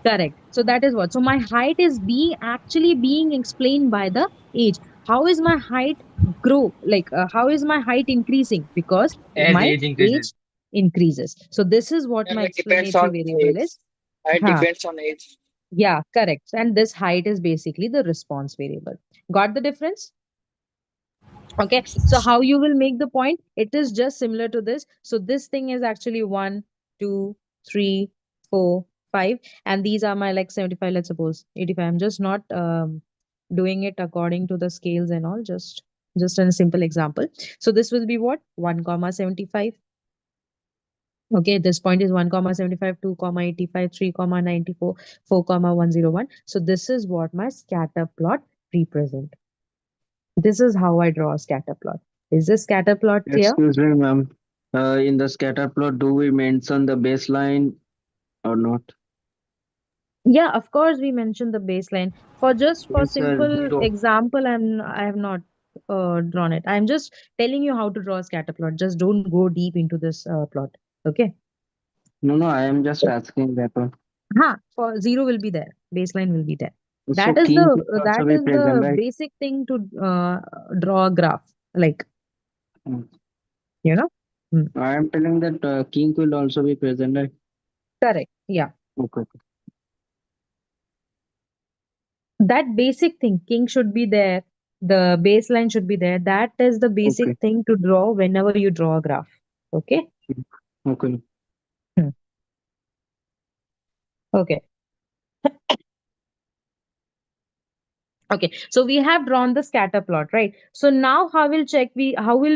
Correct. So that is what. So my height is actually being explained by the age. How is my height grow? Like how is my height increasing? Because
As
my
age increases.
age increases. So this is what
Yeah,
my
it depends
explanatory
on
variable
age.
is.
Height
Huh.
depends on age.
Yeah, correct. And this height is basically the response variable. Got the difference? Okay, so how you will make the point? It is just similar to this. So this thing is actually 1, 2, 3, 4, 5, and these are my like 75, let's suppose 85. I'm just not doing it according to the scales and all, just in a simple example. So this will be what? 1 comma 75. Okay, this point is 1 comma 75, 2 comma 85, 3 comma 94, 4 comma 101. So this is what my scatter plot represent. This is how I draw a scatter plot. Is this scatter plot clear?
Excuse me, ma'am. In the scatter plot, do we mention the baseline or not?
Yeah, of course we mentioned the baseline. For
Yes, sir.
simple
0.
example, I have not drawn it. I'm just telling you how to draw a scatter plot. Just don't go deep into this plot. Okay.
No, I am just asking that one.
For 0 will be there. Baseline will be there.
So
That is
king could also
that
be
is
present,
the
right?
basic thing to draw a graph. Like,
Mm.
you know.
I am telling that king will also be present, right?
Correct. Yeah.
Okay.
That basic thing, king should be there. The baseline should be there. That is the basic
Okay.
thing to draw whenever you draw a graph. Okay.
Okay.
Okay. Okay, so we have drawn the scatter plot, right? So now how will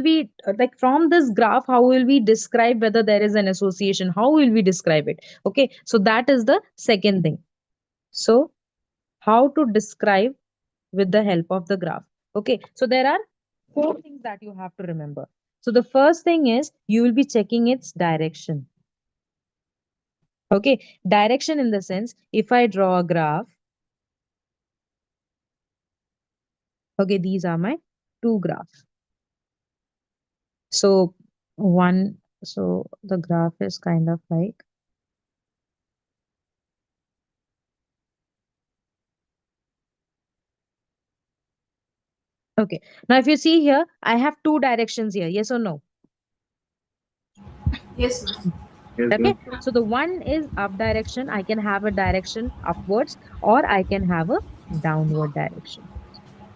we like from this graph, how will we describe whether there is an association? How will we describe it? Okay, so that is the second thing. So how to describe with the help of the graph. Okay, so there are 4 things that you have to remember. So the first thing is you will be checking its direction. Okay, direction in the sense, if I draw a graph, okay, these are my two graphs. So so the graph is kind of like, okay. Now if you see here, I have two directions here, yes or no?
Yes, ma'am.
Okay, so the one is up direction, I can have a direction upwards, or I can have a downward direction.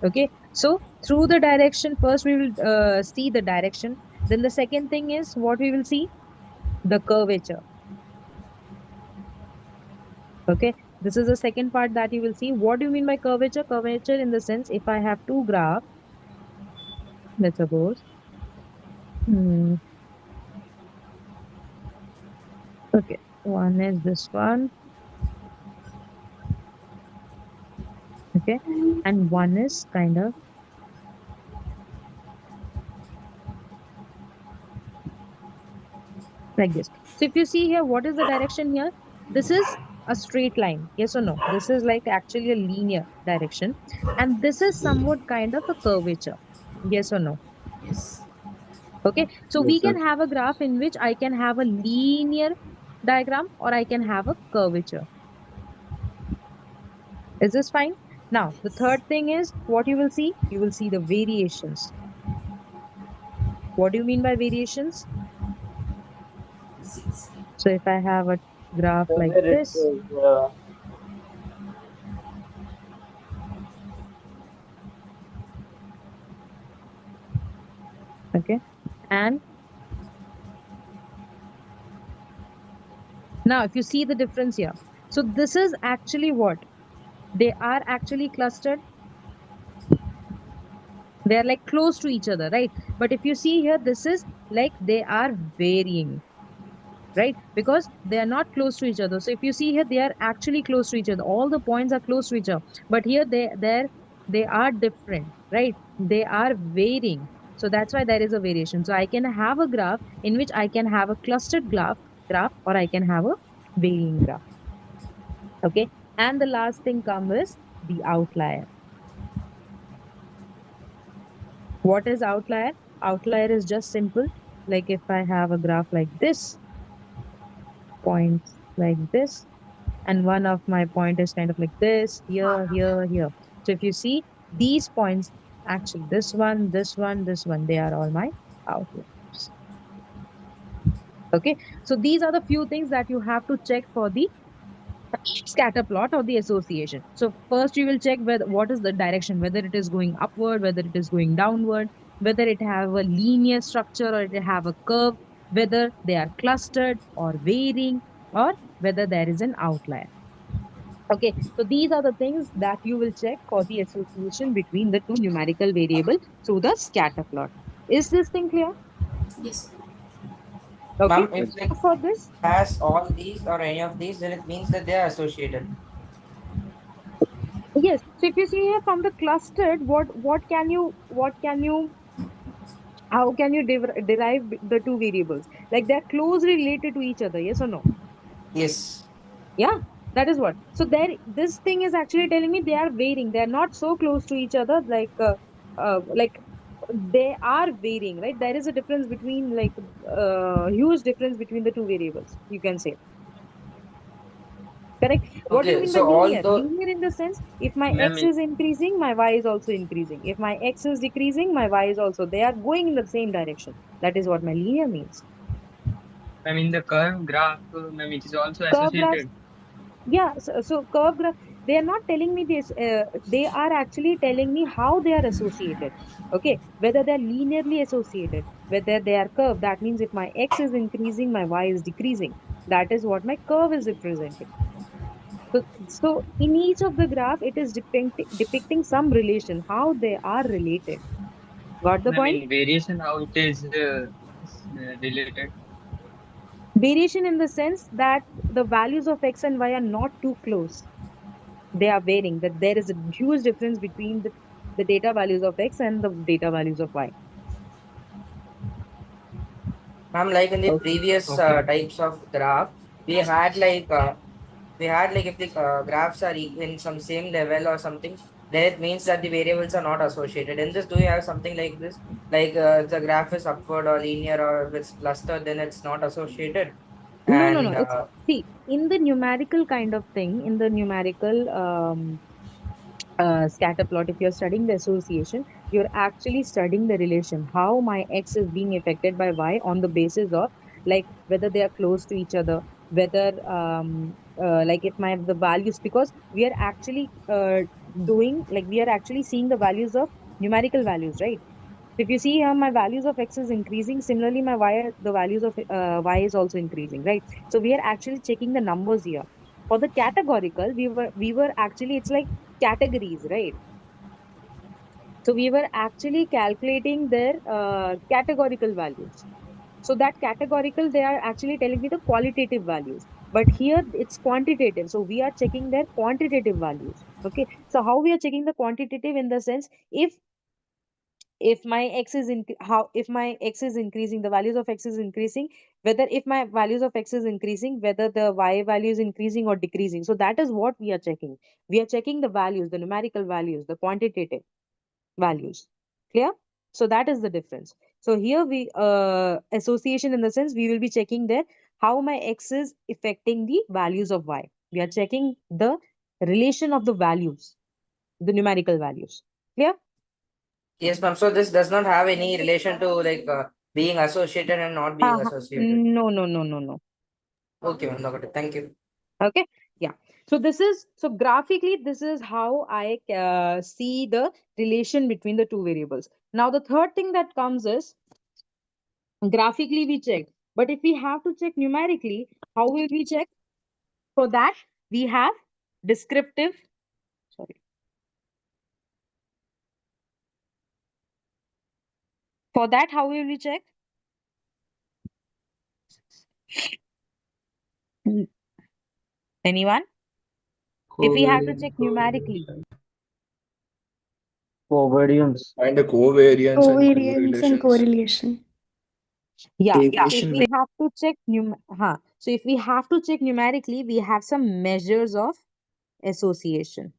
Okay, so through the direction, first we will see the direction. Then the second thing is what we will see, the curvature. Okay, this is the second part that you will see. What do you mean by curvature? Curvature in the sense, if I have two graphs, let's suppose, okay, one is this one, okay, and one is kind of like this. So if you see here, what is the direction here? This is a straight line, yes or no? This is like actually a linear direction, and this is somewhat kind of a curvature, yes or no?
Yes.
Okay, so we
Yes, sir.
can have a graph in which I can have a linear diagram or I can have a curvature. Is this fine? Now, the third thing is what you will see? You will see the variations. What do you mean by variations? So if I have a graph like
Whether it
this,
is
okay, and now if you see the difference here, so this is actually what? They are actually clustered. They are like close to each other, right? But if you see here, this is like they are varying, right? Because they are not close to each other. So if you see here, they are actually close to each other. All the points are close to each other. But here they are different, right? They are varying. So that's why there is a variation. So I can have a graph in which I can have a clustered graph, or I can have a varying graph. Okay. And the last thing comes is the outlier. What is outlier? Outlier is just simple. Like if I have a graph like this, points like this, and one of my point is kind of like this, here, here, here. So if you see these points, actually this one, this one, this one, they are all my outliers. Okay, so these are the few things that you have to check for the scatter plot or the association. So first you will check whether what is the direction, whether it is going upward, whether it is going downward, whether it have a linear structure or it have a curve, whether they are clustered or varying, or whether there is an outlier. Okay, so these are the things that you will check for the association between the two numerical variable through the scatter plot. Is this thing clear?
Yes.
Okay,
Ma'am, if like
for this,
has all these or any of these, then it means that they are associated.
yes. So if you see here from the clustered, how can you derive the two variables? Like they're closely related to each other, yes or no?
Yes.
Yeah, that is what. So there, this thing is actually telling me they are varying. They are not so close to each other, like they are varying, right? There is a difference between like huge difference between the two variables. You can say, correct. What do you
Okay,
mean by
so all
linear?
the
Linear in the sense, if my
Ma'am,
x is increasing, my y is also increasing. If my x is decreasing, my y is also. They are going in the same direction. That is what my linear means.
in the curve graph, ma'am, it is also
Curve graphs,
associated.
yeah. So curve graph, they are not telling me this. They are actually telling me how they are associated. Okay, whether they are linearly associated, whether they are curved. That means if my x is increasing, my y is decreasing. That is what my curve is representing. So in each of the graph, it is depicting some relation, how they are related. Got the point?
Variation, how it is related.
Variation in the sense that the values of x and y are not too close. They are varying, that there is a huge difference between the data values of x and the data values of y.
Ma'am, like in the
Okay.
previous
Okay.
types of graph, we had like if the graphs are in some same level or something, then it means that the variables are not associated. In this, do you have something like this? Like the graph is upward or linear or if it's clustered, then it's not associated.
No, no, no.
And
It's see in the numerical kind of thing, in the numerical scatter plot, if you're studying the association, you're actually studying the relation, how my x is being affected by y on the basis of like whether they are close to each other, whether like if my the values, because we are actually doing like we are actually seeing the values of numerical values, right? So if you see here, my values of x is increasing. Similarly, my y, the values of y is also increasing, right? So we are actually checking the numbers here. For the categorical, we were actually it's like categories, right? So we were actually calculating their categorical values. So that categorical, they are actually telling me the qualitative values. But here it's quantitative. So we are checking their quantitative values. Okay. So how we are checking the quantitative in the sense if my x is in how if my x is increasing, the values of x is increasing, whether if my values of x is increasing, whether the y value is increasing or decreasing. So that is what we are checking. We are checking the values, the numerical values, the quantitative values. Clear? So that is the difference. So here we association in the sense we will be checking there how my x is affecting the values of y. We are checking the relation of the values, the numerical values. Clear?
yes, ma'am. So this does not have any relation to like being associated and not being
Uh-huh.
associated.
No, no, no, no, no.
Okay, ma'am. Got it. Thank you.
Okay. Yeah. So this is so graphically, this is how I see the relation between the two variables. Now the third thing that comes is graphically we check, but if we have to check numerically, how will we check? For that, we have descriptive. Sorry. For that, how will we check? Anyone? If we have to check numerically.
Covariance.
Find the covariance and
Covariance and
correlations.
correlation.
Yeah. So if
Deviation.
we have to check so if we have to check numerically, we have some measures of association.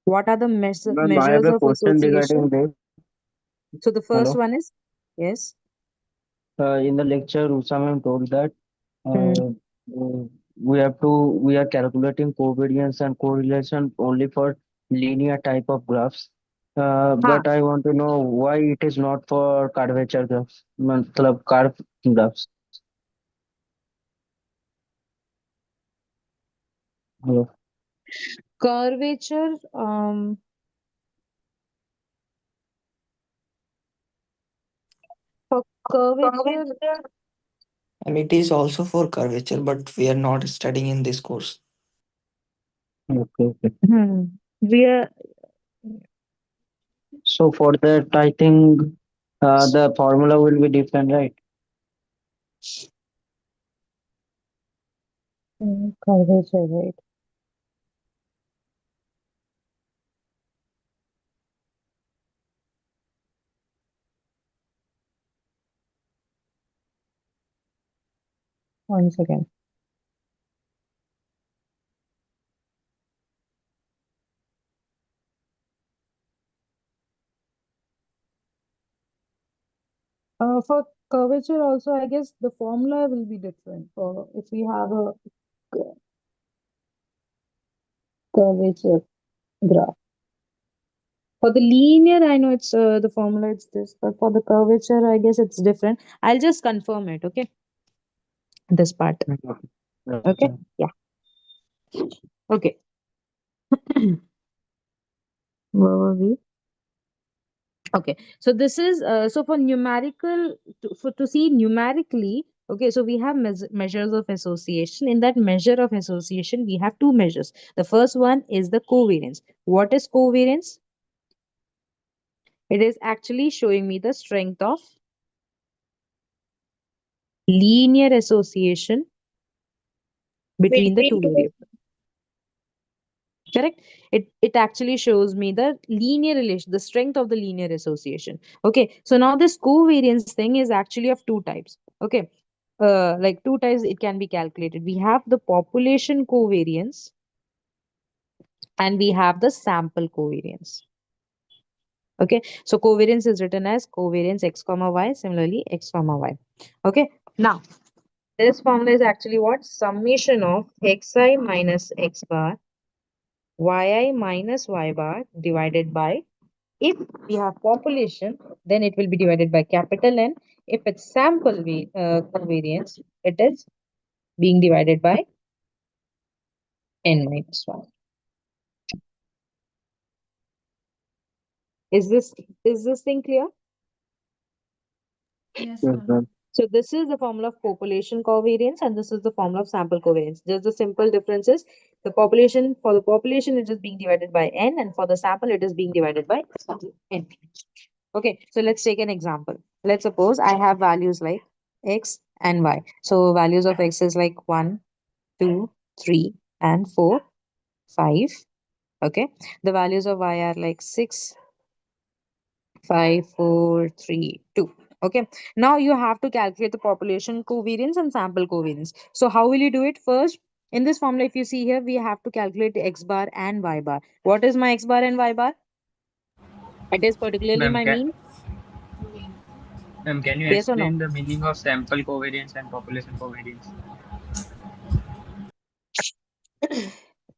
What are the
Ma'am, I have
measures
a
of
question
association?
regarding this.
So the first
Hello.
one is yes.
In the lecture, Usha ma'am told that
Hmm.
we are calculating covariance and correlation only for linear type of graphs.
Ha.
But I want to know why it is not for curvature graphs, matlab curve graphs. Hello.
Curvature. For curvature.
And it is also for curvature, but we are not studying in this course.
Okay.
We are
So for that, I think the formula will be different, right?
curvature, right? Once again. For curvature also, I guess the formula will be different. For if we have a curvature graph. For the linear, I know it's the formula it's this, but for the curvature, I guess it's different. I'll just confirm it, okay? This part. Okay? Yeah. Okay. Where were we? Okay, so this is so for numerical to see numerically. Okay, so we have measures of association. In that measure of association, we have two measures. The first one is the covariance. What is covariance? It is actually showing me the strength of linear association between the two variables. Correct. It actually shows me the linear relation, the strength of the linear association. Okay, so now this covariance thing is actually of two types. Okay, like two types it can be calculated. We have the population covariance and we have the sample covariance. Okay, so covariance is written as covariance x comma y, similarly x comma y. Okay, now this formula is actually what? Summation of xi minus x bar yi minus y bar divided by, if we have population, then it will be divided by capital N. If it's sample covariance, it is being divided by N minus 1. Is this thing clear?
Yes,
Yes,
ma'am.
ma'am.
So this is the formula of population covariance and this is the formula of sample covariance. Just the simple difference is the population, for the population it is being divided by N and for the sample it is being divided by N. Okay, so let's take an example. Let's suppose I have values like X and Y. So values of X is like 1, 2, 3 and 4, 5. Okay, the values of Y are like 6, 5, 4, 3, 2. Okay, now you have to calculate the population covariance and sample covariance. So how will you do it? First, in this formula, if you see here, we have to calculate the x bar and y bar. What is my x bar and y bar? It is particularly
Ma'am,
my mean.
can you
Yes or no?
explain the meaning of sample covariance and population covariance?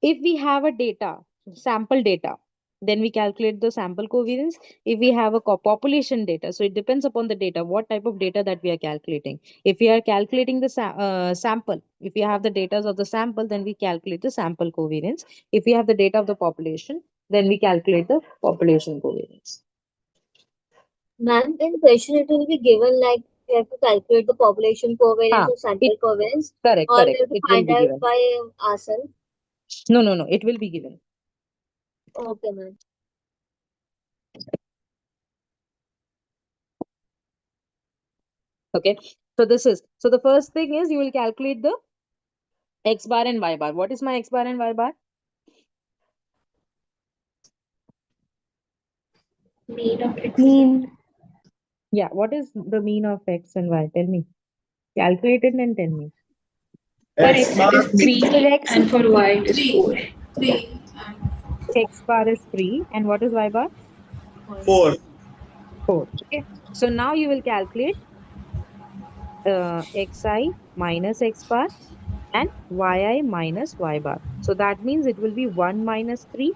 If we have a data, sample data, then we calculate the sample covariance. If we have a population data, so it depends upon the data, what type of data that we are calculating. If we are calculating the sample, if we have the data of the sample, then we calculate the sample covariance. If we have the data of the population, then we calculate the population covariance.
Ma'am, in question it will be given like we have to calculate the population covariance
Ah,
or sample covariance,
correct,
or we
correct.
have to
It will
find
be
out
given.
by ourselves.
No. It will be given.
Okay, ma'am.
Okay. So the first thing is you will calculate the x bar and y bar. What is my x bar and y bar?
Mean.
Yeah, what is the mean of x and y? Tell me. Calculate it and tell me.
For X it is 3 and for Y it is 4. 3
X bar is 3 and what is y bar?
4.
4. Okay. So now you will calculate xi minus x bar and yi minus y bar. So that means it will be 1 minus 3,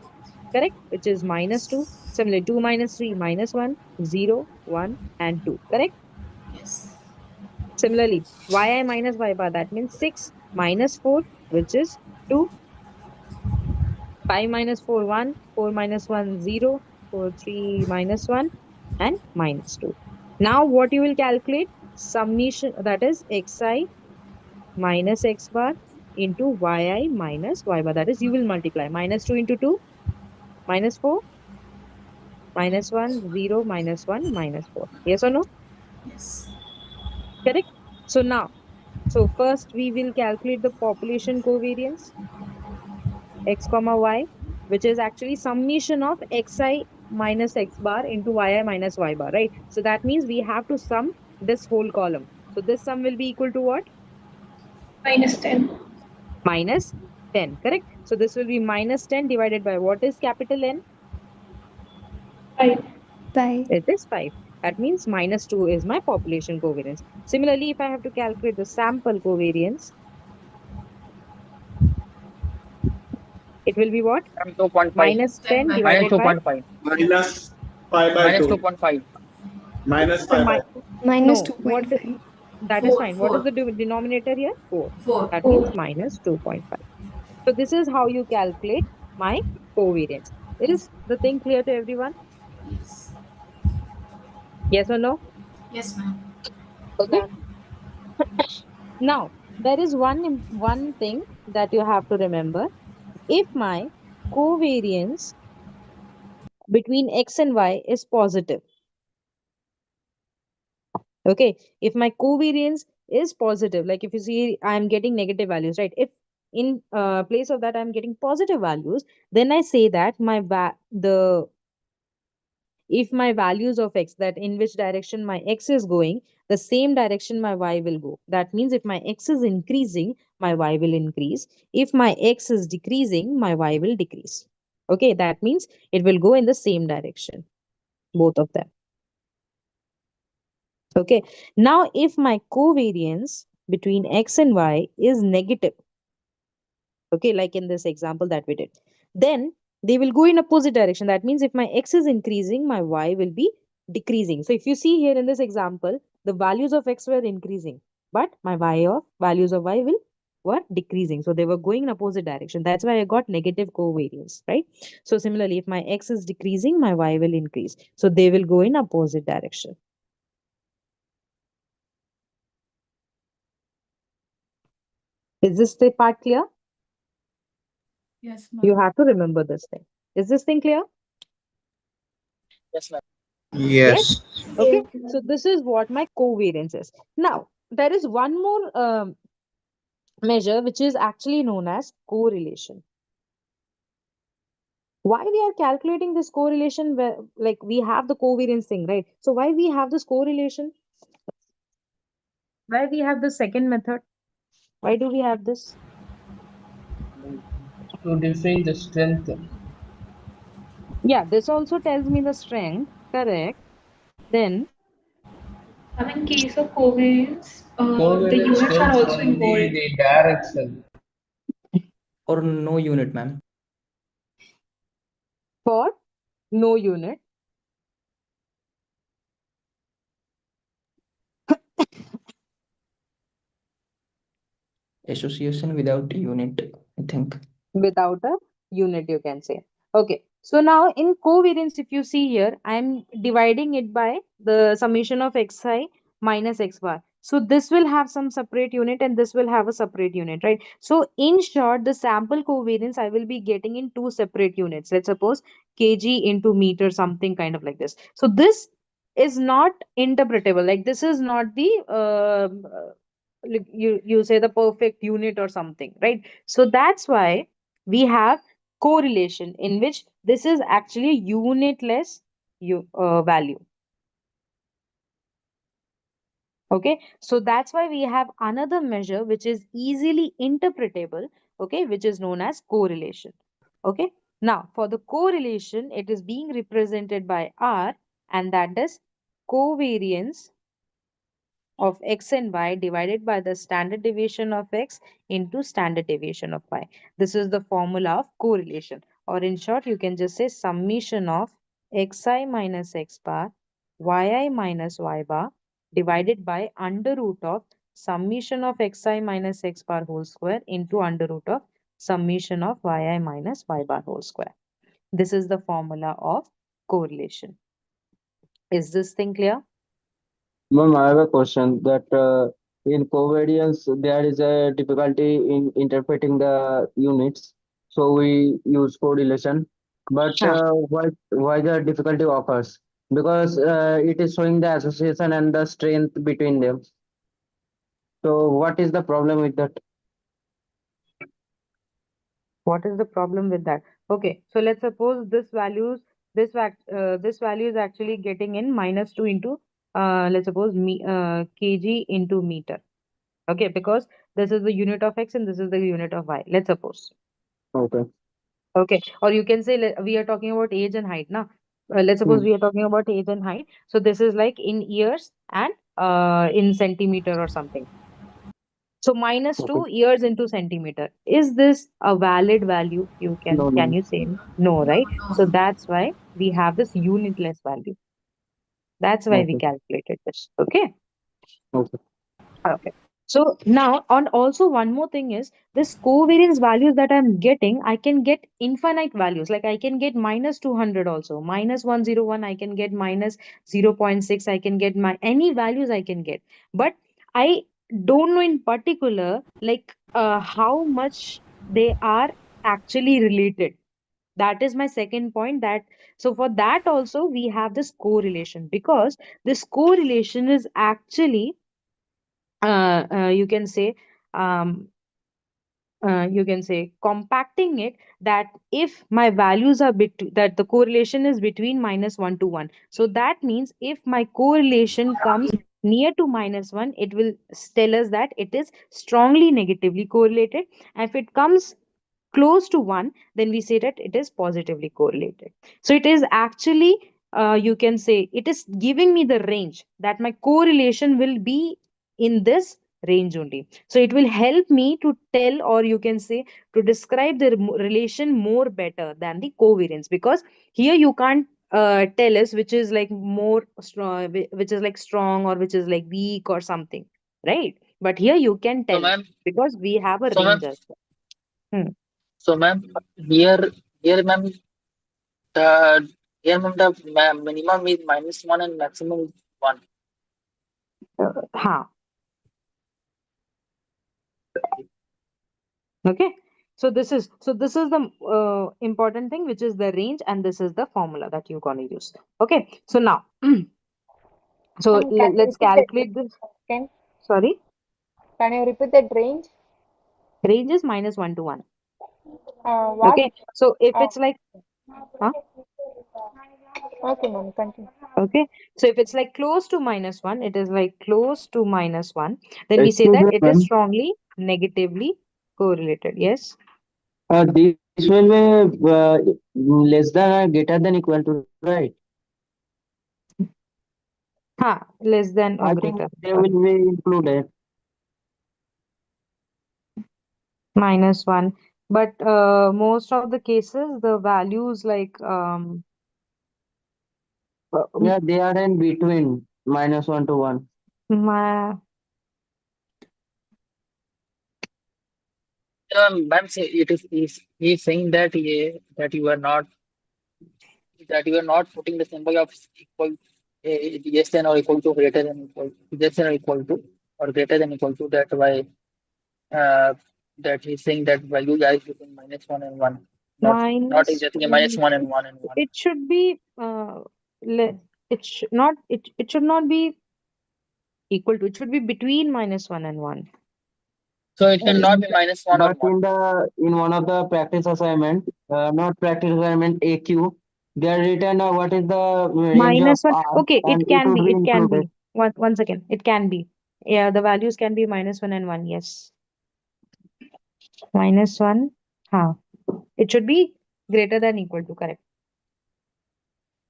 correct? Which is minus 2. Similarly, 2 minus 3 minus 1, 0, 1 and 2, correct?
Yes.
Similarly, yi minus y bar, that means 6 minus 4, which is 2. 5 minus 4, 1. 4 minus 1, 0. 4, 3 minus 1 and minus 2. Now what you will calculate? Summation, that is xi minus x bar into yi minus y bar. That is you will multiply. Minus 2 into 2, minus 4, minus 1, 0, minus 1, minus 4. Yes or no?
Yes.
Correct? So now, so first we will calculate the population covariance x comma y, which is actually summation of xi minus x bar into yi minus y bar, right? So that means we have to sum this whole column. So this sum will be equal to what?
Minus 10.
Minus 10, correct? So this will be minus 10 divided by what is capital N?
5.
It is 5. That means minus 2 is my population covariance. Similarly, if I have to calculate the sample covariance, it will be what?
2.5.
Minus 10
Minus
divided by
2.5.
Minus 5 by
Minus
2.
2.5.
Minus
so
5 by 2.
Minus
no, what
2.5.
that is
4.
fine. What is
4.
the denominator here? 4.
4.
That means minus 2.5. So this is how you calculate my covariance. Is the thing clear to everyone?
Yes.
Yes or no?
Yes, ma'am.
Okay. Now, there is one thing that you have to remember. If my covariance between x and y is positive, okay, if my covariance is positive, like if you see I'm getting negative values, right? If in place of that I'm getting positive values, then I say that if my values of x, that in which direction my x is going, the same direction my y will go. That means if my x is increasing, my y will increase. If my x is decreasing, my y will decrease. Okay, that means it will go in the same direction, both of them. Okay, now if my covariance between x and y is negative, okay, like in this example that we did, then they will go in opposite direction. That means if my x is increasing, my y will be decreasing. So if you see here in this example, the values of x were increasing, but my values of y were decreasing. So they were going in opposite direction. That's why I got negative covariance, right? So similarly, if my x is decreasing, my y will increase. So they will go in opposite direction. Is this the part clear?
Yes,
You
ma'am.
have to remember this thing. Is this thing clear?
Yes, ma'am.
Yes.
Yes.
Okay.
Yes,
So this is what my covariance is. Now, there is one more measure which is actually known as correlation. Why we are calculating this correlation where, like, we have the covariance thing, right? So why we have this correlation? Why we have the second method? Why do we have this?
To define the strength.
Yeah, this also tells me the strength, correct? Then
In case of covariance, the
Covariance
units are
tells
also
only
involved.
the direction.
Or no unit, ma'am.
for no unit,
Association without unit, I think.
without a unit, you can say. Okay, so now in covariance, if you see here, I'm dividing it by the summation of xi minus x bar. So this will have some separate unit and this will have a separate unit, right? So in short, the sample covariance I will be getting in two separate units. Let's suppose kg into meter, something kind of like this. So this is not interpretable. Like this is not the like you say the perfect unit or something, right? So that's why we have correlation, in which this is actually unitless value. Okay, so that's why we have another measure which is easily interpretable, okay, which is known as correlation. Okay, now for the correlation, it is being represented by R, and that is covariance of x and y divided by the standard deviation of x into standard deviation of y. This is the formula of correlation. Or in short, you can just say summation of xi minus x bar, yi minus y bar divided by under root of summation of xi minus x bar whole square into under root of summation of yi minus y bar whole square. This is the formula of correlation. Is this thing clear?
Ma'am, I have a question that in covariance there is a difficulty in interpreting the units, so we use correlation. But why the difficulty occurs? Because it is showing the association and the strength between them. So what is the problem with that?
What is the problem with that? Okay, so let's suppose this value is actually getting in -2 into let's suppose kg into meter. Okay, because this is the unit of x and this is the unit of y. Let's suppose.
Okay.
Okay, or you can say we are talking about age and height, now. Let's suppose we are talking about age and height. So this is like in years and in centimeter or something. So -2 years into centimeter. Is this a valid value?
No,
Can
no.
you say no, right? So that's why we have this unitless value. That's why we
Okay.
calculated this. Okay.
Okay.
Okay. So now, on also one more thing is this covariance values that I'm getting, I can get infinite values. Like I can get -200 also, -101, I can get -0.6, I can get my any values I can get. But I don't know in particular like how much they are actually related. That is my second point. That so for that also we have this correlation, because this correlation is actually you can say um, you can say compacting it, that if my values are that the correlation is between -1 to 1, so that means if my correlation comes near to -1, it will tell us that it is strongly negatively correlated. And if it comes close to 1, then we say that it is positively correlated. So it is actually, you can say, it is giving me the range that my correlation will be in this range only. So it will help me to tell, or you can say, to describe the relation more better than the covariance, because here you can't tell us which is like more strong, which is like strong, or which is like weak or something, right? But here you can
So
tell,
ma'am,
because we have a
so ma'am,
range as well. Hmm.
so ma'am, here, here, ma'am, the minimum is -1 and maximum is 1.
Ha. Okay. So this is the important thing, which is the range, and this is the formula that you're gonna use. Okay. So now, so
Can you
let's
repeat that
calculate this.
again?
Sorry,
Can you repeat that range?
range is -1 to 1.
What?
Okay. So if
Uh,
it's like, huh?
okay, ma'am, continue.
Okay. So if it's like close to -1, it is like close to -1. Then we say
Excuse
that
me,
it is
ma'am.
strongly negatively correlated. Yes.
This will be less than or greater than equal to, right?
Ha. Less than or
I think
greater.
they will be included.
-1, but most of the cases the values like
Yeah, they are in between -1 to 1.
my
Ma'am, say it is he's saying that that you are not putting the symbol of equal, less than or equal to, greater than equal, less than or equal to, or greater than equal to. That why that he's saying that value lies between -1 and 1, not exactly
-1,
-1 and 1 and 1.
it should be it should not be equal to, it should be between -1 and 1.
So it cannot be -1 or
But
1.
in one of the practice assignment, not practice assignment AQ, they are written what is the range of
-1,
R,
okay,
and it would be
it can
included.
be one second, it can be, yeah, the values can be -1 and 1. Yes, -1, it should be greater than equal to, correct.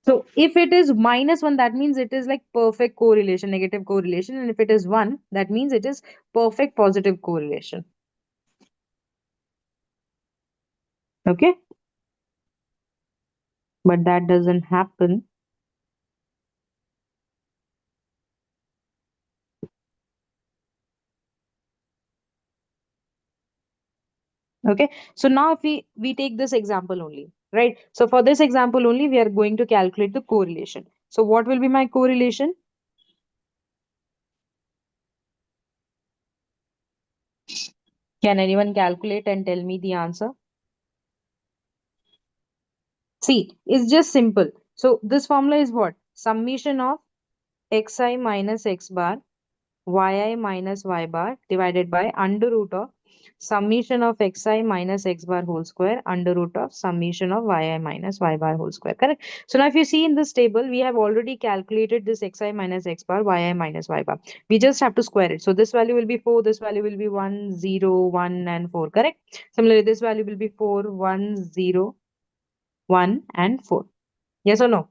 So if it is -1, that means it is like perfect correlation, negative correlation. And if it is 1, that means it is perfect positive correlation. Okay. But that doesn't happen. Okay. So now if we take this example only, right? So for this example only, we are going to calculate the correlation. So what will be my correlation? Can anyone calculate and tell me the answer? See, it's just simple. So this formula is what? Summation of xi minus x bar yi minus y bar divided by under root of summation of xi minus x bar whole square under root of summation of yi minus y bar whole square. Correct? So now if you see in this table, we have already calculated this xi minus x bar, yi minus y bar. We just have to square it. So this value will be 4, this value will be 1, 0, 1, and 4. Correct? Similarly, this value will be 4, 1, 0, 1, and 4. Yes or no?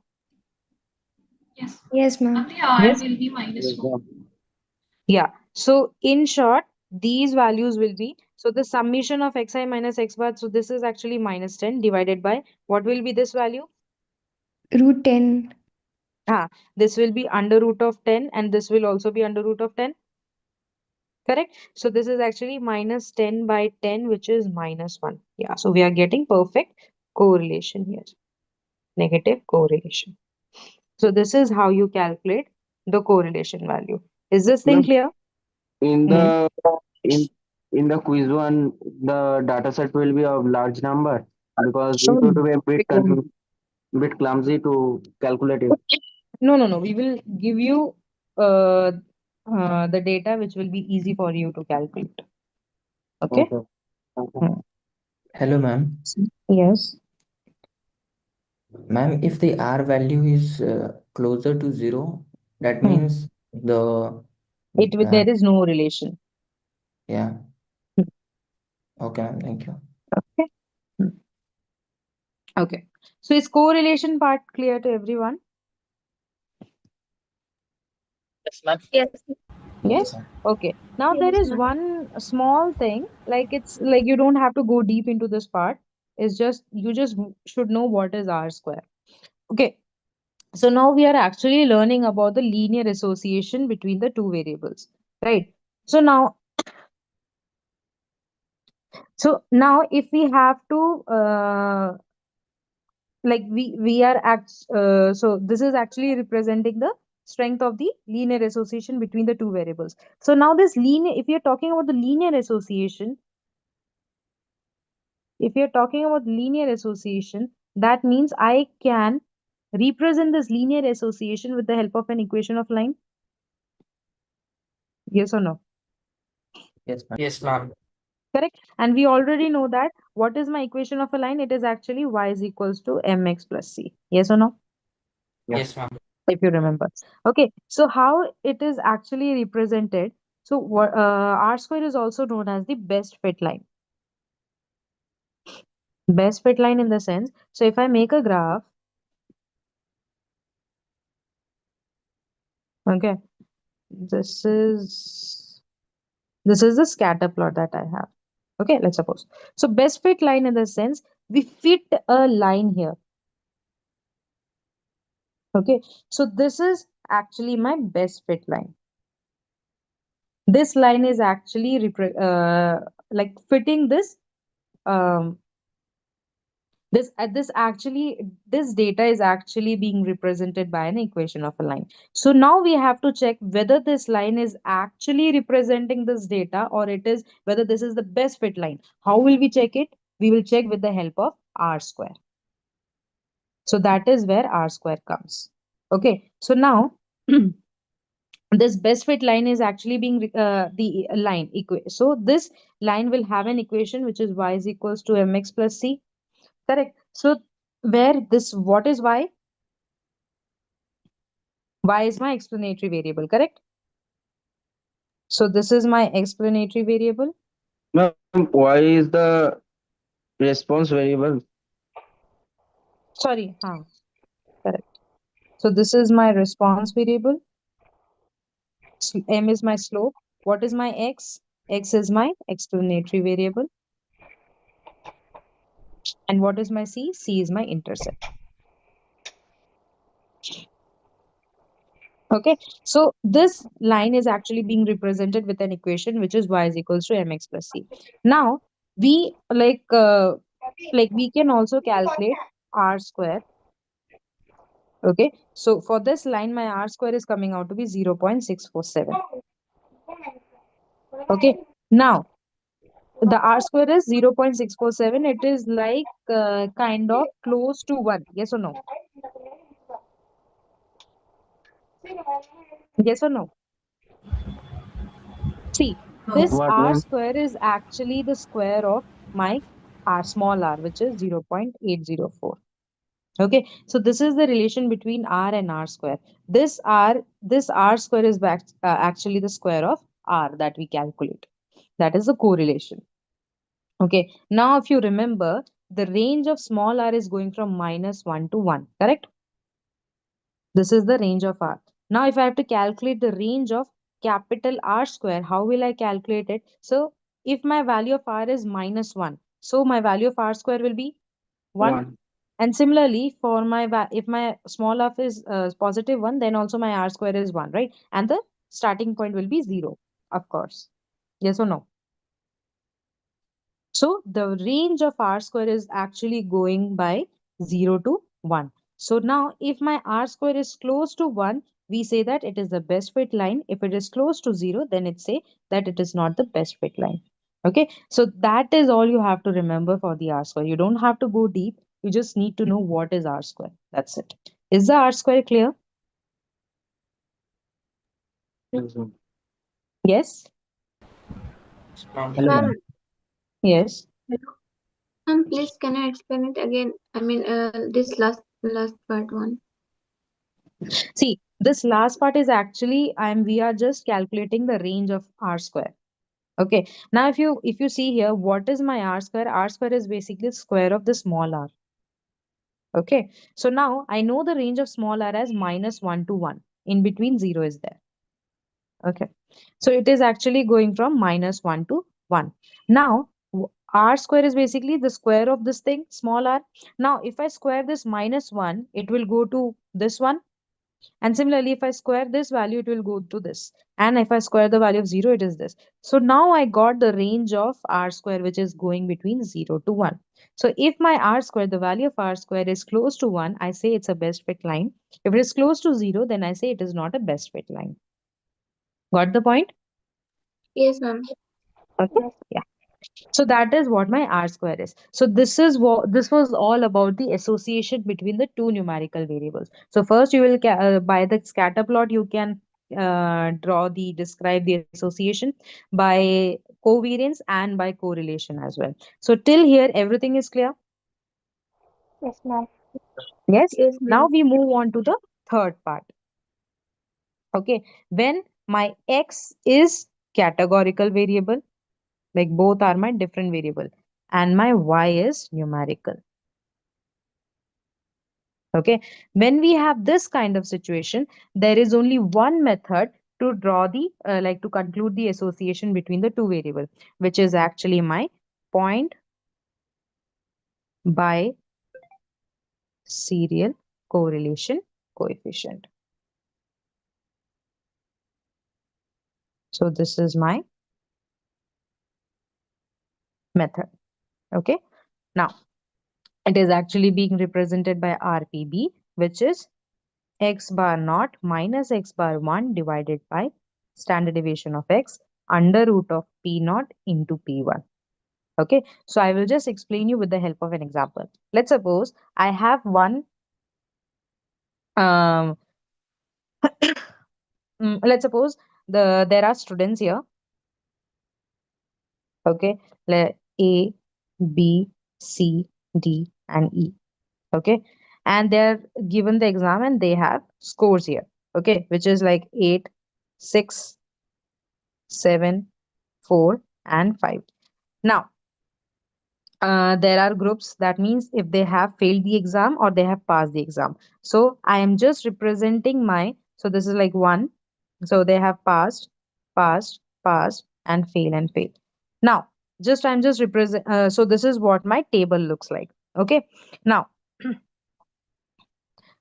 Yes.
Yes, ma'am.
Only R
Yes.
will be -1.
Yeah. So in short, these values will be, so the summation of xi minus x bar, so this is actually -10 divided by, what will be this value?
Root 10.
This will be under root of 10, and this will also be under root of 10. Correct? So this is actually -10 by 10, which is -1. Yeah. So we are getting perfect correlation here. Negative correlation. So this is how you calculate the correlation value. Is this thing
Ma'am,
clear?
in
Hmm.
the in the quiz one, the data set will be of large number because it
So
would be a
big.
bit clumsy to calculate it.
No, no, no. We will give you the data which will be easy for you to calculate. Okay?
Okay.
Hello, ma'am.
Yes.
Ma'am, if the R value is closer to 0, that
Hmm.
means the
There is no relation.
yeah.
Hmm.
Okay, ma'am. Thank you.
Okay. Hmm. Okay. So is correlation part clear to everyone?
Yes, ma'am.
Yes.
Yes. Okay. Now there
Yes,
is
ma'am.
one small thing, like it's like you don't have to go deep into this part. It's just you just should know what is R square. Okay. So now we are actually learning about the linear association between the two variables, right? So now if we have to like we are so this is actually representing the strength of the linear association between the two variables. So now this linear, if you're talking about the linear association, that means I can represent this linear association with the help of an equation of line. Yes or no?
Yes, ma'am.
Yes, ma'am.
Correct. And we already know that what is my equation of a line? It is actually y is equals to mx plus c. Yes or no?
Yes, ma'am.
If you remember. Okay. So how it is actually represented? So what R square is also known as the best fit line. Best fit line in the sense. So if I make a graph, okay, this is the scatter plot that I have. Okay, let's suppose. So best fit line in the sense we fit a line here. Okay, so this is actually my best fit line. This line is actually like fitting this this data is actually being represented by an equation of a line. So now we have to check whether this line is actually representing this data or it is whether this is the best fit line. How will we check it? We will check with the help of R square. So that is where R square comes. Okay, so now this best fit line is actually being the line so this line will have an equation which is y is equals to mx plus c. Correct. So where this what is y? Y is my explanatory variable, correct? So this is my explanatory variable.
Ma'am, why is the response variable?
Sorry, correct. So this is my response variable. M is my slope. What is my x? X is my explanatory variable. And what is my c? C is my intercept. Okay, so this line is actually being represented with an equation which is y is equals to mx plus c. Now we we can also calculate r square. Okay, so for this line my r square is coming out to be 0.647. Okay, now the r square is 0.647. It is like kind of close to 1. Yes or no? Yes or no? See, this
What,
r
ma'am?
square is actually the square of my r small r, which is 0.804. Okay, so this is the relation between r and r square. This r square is actually the square of r that we calculate. That is the correlation. Okay, now if you remember, the range of small r is going from -1 to 1, correct? This is the range of r. Now, if I have to calculate the range of capital R square, how will I calculate it? So, if my value of r is -1, so my value of r square will be 1.
1.
And similarly, for if my small f is +1, then also my r square is 1, right? And the starting point will be 0, of course. Yes or no? So the range of r square is actually going by 0 to 1. So now if my r square is close to 1, we say that it is the best fit line. If it is close to 0, then it say that it is not the best fit line. Okay, so that is all you have to remember for the r square. You don't have to go deep. You just need to know what is r square. That's it. Is the r square clear?
Yes, ma'am.
Yes?
Hello,
Ma'am,
ma'am.
Yes.
Please can I explain it again? I mean, this last part one.
See, this last part is actually we are just calculating the range of R square. Okay. Now if you see here, what is my R square? R square is basically square of the small r. Okay. So now I know the range of small r as -1 to 1. In between 0 is there. Okay. So it is actually going from -1 to 1. Now r square is basically the square of this thing, small r. Now if I square this -1, it will go to this one. And similarly, if I square this value, it will go to this. And if I square the value of 0, it is this. So now I got the range of r square, which is going between 0 to 1. So if my r square, the value of r square is close to 1, I say it's a best fit line. If it is close to 0, then I say it is not a best fit line. Got the point?
Yes, ma'am.
Okay. Yeah. So that is what my R square is. So this was all about the association between the two numerical variables. So first you will by the scatter plot you can describe the association by covariance and by correlation as well. So till here everything is clear?
Yes, ma'am.
Yes.
Yes,
Now
ma'am.
we move on to the third part. Okay. When my X is categorical variable, like both are my different variable, and my Y is numerical. Okay. When we have this kind of situation, there is only one method to draw the to conclude the association between the two variables, which is actually my point by serial correlation coefficient. So this is my method. Okay. Now it is actually being represented by RPB, which is x bar naught minus x bar 1 divided by standard deviation of x under root of p naught into p1. Okay, so I will just explain you with the help of an example. Let's suppose I have one um let's suppose there are students here. Okay, A, B, C, D, and E. Okay, and they're given the exam and they have scores here. Okay, which is like 8, 6, 7, 4, and 5. Now, there are groups, that means if they have failed the exam or they have passed the exam. So I am just representing so this is like 1. So they have passed, passed, passed, and fail and fail. Now, I'm just represent, so this is what my table looks like. Okay. Now,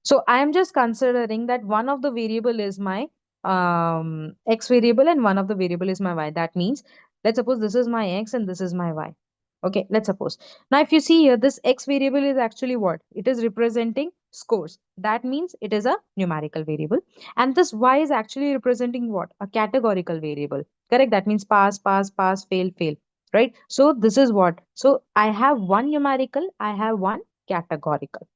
so I am just considering that one of the variable is my x variable and one of the variable is my y. That means, let's suppose this is my x and this is my y. Okay, let's suppose. Now, if you see here, this x variable is actually what? It is representing scores. That means it is a numerical variable. And this y is actually representing what? A categorical variable. Correct? That means pass, pass, pass, fail, fail. Right? So this is what? So I have one numerical, I have one categorical.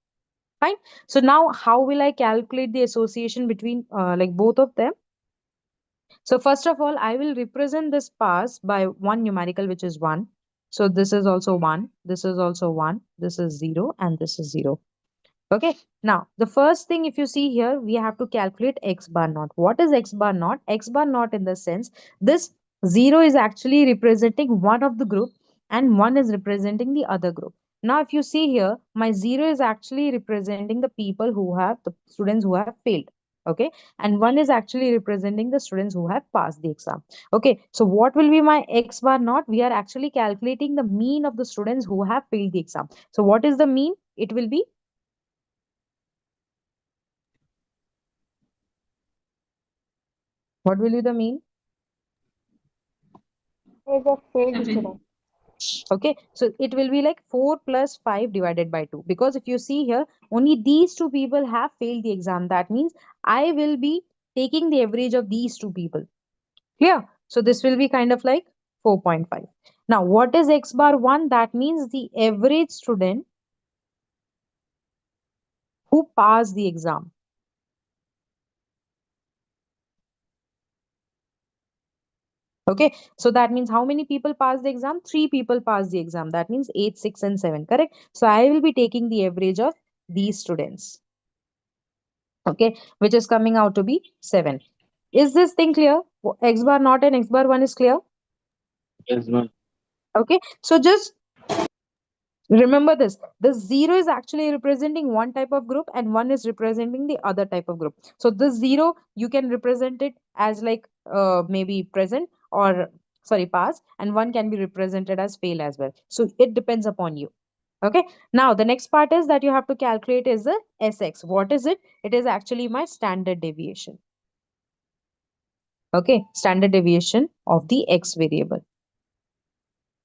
Fine. So now how will I calculate the association between both of them? So first of all, I will represent this pass by one numerical, which is 1. So this is also 1, this is also 1, this is 0, and this is 0. Okay. Now, the first thing, if you see here, we have to calculate x bar naught. What is x bar naught? X bar naught, in the sense, this 0 is actually representing one of the group and 1 is representing the other group. Now, if you see here, my 0 is actually representing the the students who have failed. Okay. And 1 is actually representing the students who have passed the exam. Okay. So what will be my x bar naught? We are actually calculating the mean of the students who have failed the exam. So what is the mean? It will be what will be the mean?
Age of failed student.
Okay, so it will be like 4 plus 5 divided by 2. Because if you see here, only these two people have failed the exam. That means I will be taking the average of these two people. Clear? So this will be kind of like 4.5. Now, what is x bar 1? That means the average student who passed the exam. Okay, so that means how many people pass the exam? 3 people pass the exam. That means 8, 6, and 7. Correct. So I will be taking the average of these students. Okay, which is coming out to be 7. Is this thing clear? X bar naught and X bar 1 is clear.
Yes, ma'am.
Okay, so just remember this. The 0 is actually representing one type of group and 1 is representing the other type of group. So this 0, you can represent it as like maybe present or sorry, pass, and 1 can be represented as fail as well. So it depends upon you. Okay, now the next part is that you have to calculate is the SX. What is it? It is actually my standard deviation. Okay, standard deviation of the X variable.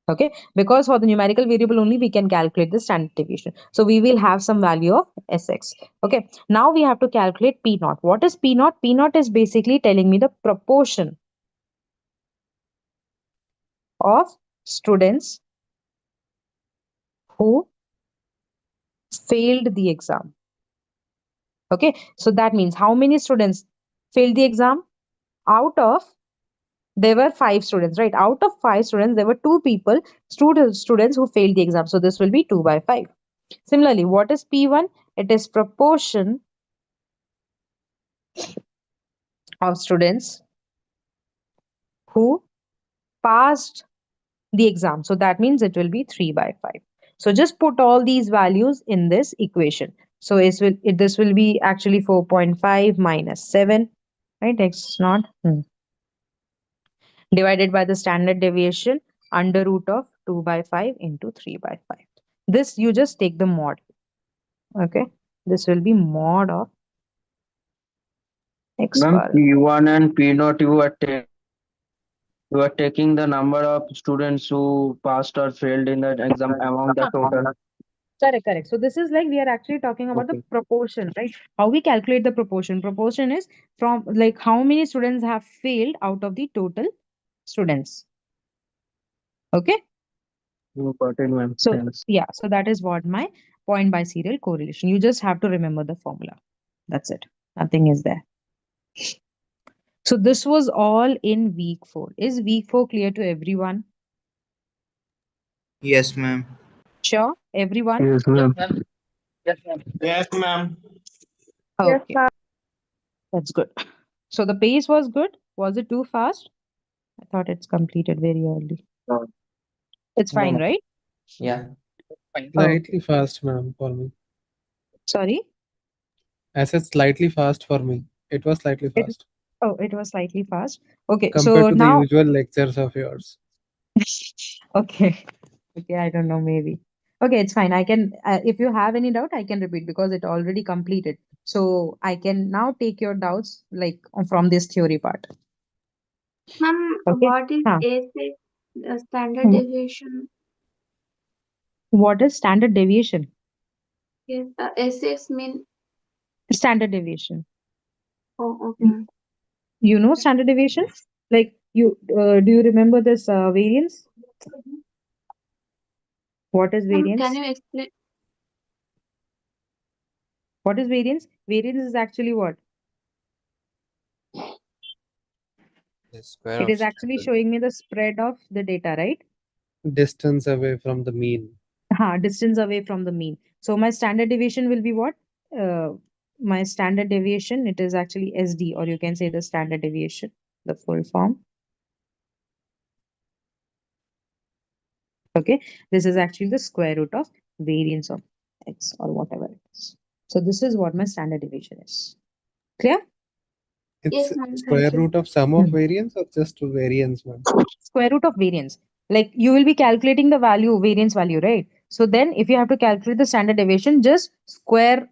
Okay, because for the numerical variable only we can calculate the standard deviation. So we will have some value of Sx. Okay, now we have to calculate P naught. What is P naught? P naught is basically telling me the proportion of students who failed the exam. Okay, so that means how many students failed the exam? Out of, there were 5 students, right? Out of 5 students, there were 2 people, students who failed the exam. So this will be 2 by 5. Similarly, what is P1? It is proportion of students who passed the exam. So that means it will be 3 by 5. So just put all these values in this equation. So this will be actually 4.5 minus 7, right? X naught divided by the standard deviation under root of 2 by 5 into 3 by 5. This you just take the mod. Okay, this will be mod of X
Ma'am,
bar.
P1 and P naught you are taking the number of students who passed or failed in that exam among the total.
Correct, correct. So this is like we are actually talking about the
Okay.
proportion, right? How we calculate the proportion. Proportion is from like how many students have failed out of the total students. Okay.
You got it, ma'am.
So
Thanks.
yeah, so that is what my point by serial correlation. You just have to remember the formula. That's it. Nothing is there. So this was all in week 4. Is week 4 clear to everyone?
Yes, ma'am.
Sure, everyone?
Yes, ma'am.
Yes, ma'am.
Yes, ma'am.
Yes,
Okay,
ma'am.
that's good. So the pace was good. Was it too fast? I thought it's completed very early.
No,
It's
No,
fine,
ma'am.
right?
Yeah.
Fine.
Slightly fast, ma'am, for me.
Sorry?
I said slightly fast for me. It was slightly
It,
fast
it was slightly fast. Okay,
compared
so
to the
now,
usual lectures of yours.
okay, okay, I don't know, maybe. Okay, it's fine. I can, if you have any doubt, I can repeat because it already completed. So I can now take your doubts like from this theory part.
Ma'am,
Okay.
what is
Huh.
ASIC, standard
Wh-
deviation?
What is standard deviation?
Yes, ASICs mean,
Standard deviation.
oh, okay.
You know standard deviation? Like you, do you remember this variance? What is
Ma'am,
variance?
can you explain?
What is variance? Variance is actually what?
The square
It
of
is actually
standard.
showing me the spread of the data, right?
Distance away from the mean.
Distance away from the mean. So my standard deviation will be what? My standard deviation, it is actually SD, or you can say the standard deviation, the full form. Okay, this is actually the square root of variance of X or whatever it is. So this is what my standard deviation is. Clear?
It's
Yes, ma'am,
square
thank you.
root of sum of variance or just variance, ma'am?
Square root of variance. Like you will be calculating the value, variance value, right? So then if you have to calculate the standard deviation, just square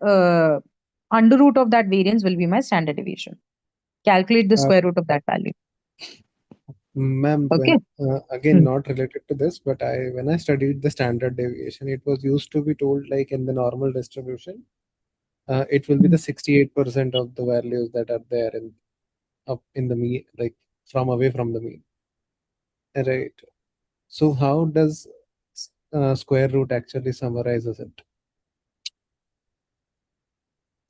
under root of that variance will be my standard deviation. Calculate the
Uh,
square root of that value.
Ma'am,
Okay.
when again not related to this, but when I studied the standard deviation, it was used to be told like in the normal distribution, it will be the 68% of the values that are there in up in the mean, like from away from the mean. Right. So how does square root actually summarizes it?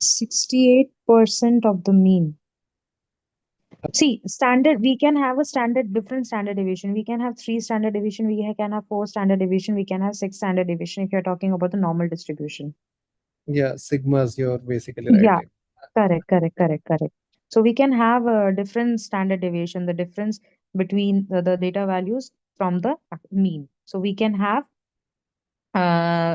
68% of the mean. See, standard, we can have a standard, different standard deviation. We can have 3 standard deviation, we can have 4 standard deviation, we can have 6 standard deviation if you're talking about the normal distribution.
Yeah, sigmas you're basically
Yeah,
writing.
correct. So we can have a different standard deviation, the difference between the data values from the mean. So we can have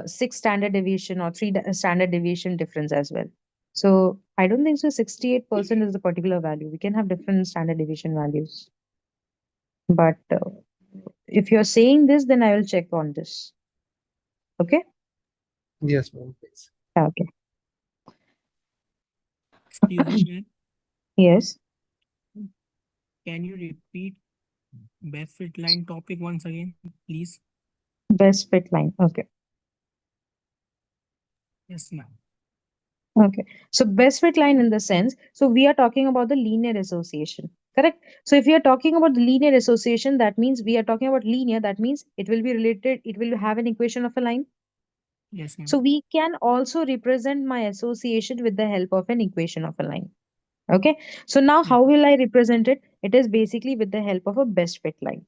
6 standard deviation or 3 standard deviation difference as well. So I don't think so 68% is the particular value. We can have different standard deviation values. But if you're saying this, then I will check on this. Okay?
Yes, ma'am, please.
Okay.
Excuse me, ma'am.
Yes.
Can you repeat best fit line topic once again, please?
Best fit line. Okay.
Yes, ma'am.
Okay. So best fit line in the sense, so we are talking about the linear association, correct? So if we are talking about the linear association, that means we are talking about linear, that means it will be related, it will have an equation of a line.
Yes, ma'am.
So we can also represent my association with the help of an equation of a line. Okay. So now how will I represent it? It is basically with the help of a best fit line.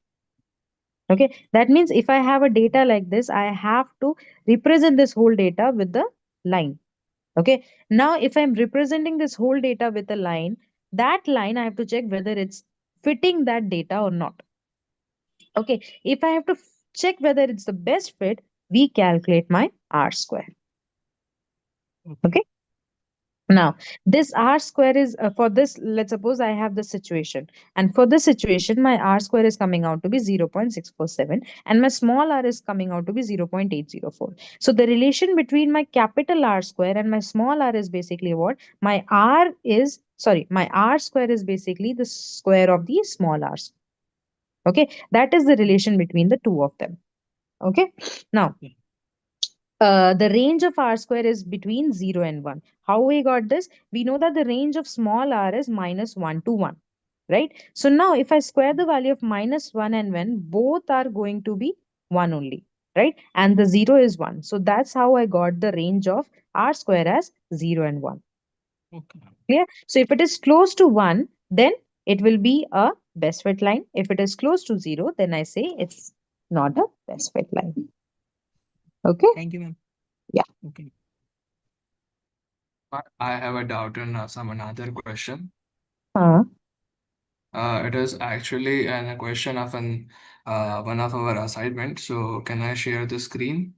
Okay. That means if I have a data like this, I have to represent this whole data with the line. Okay. Now, if I'm representing this whole data with a line, that line I have to check whether it's fitting that data or not. Okay. If I have to check whether it's the best fit, we calculate my R square. Okay. Now, this R square is for this, let's suppose I have this situation. And for this situation, my R square is coming out to be 0.647 and my small r is coming out to be 0.804. So the relation between my capital R square and my small r is basically what? My R square is basically the square of the small r. Okay. That is the relation between the two of them. Okay. Now, the range of R square is between 0 and 1. How we got this? We know that the range of small r is -1 to 1, right? So now if I square the value of -1 and 1, both are going to be 1 only, right? And the 0 is 1. So that's how I got the range of R square as 0 and 1.
Okay.
Clear? So if it is close to 1, then it will be a best fit line. If it is close to 0, then I say it's not a best fit line. Okay?
Thank you, ma'am.
Yeah.
Okay.
I have a doubt on some another question.
Uh,
It is actually a question of one of our assignment. So can I share the screen?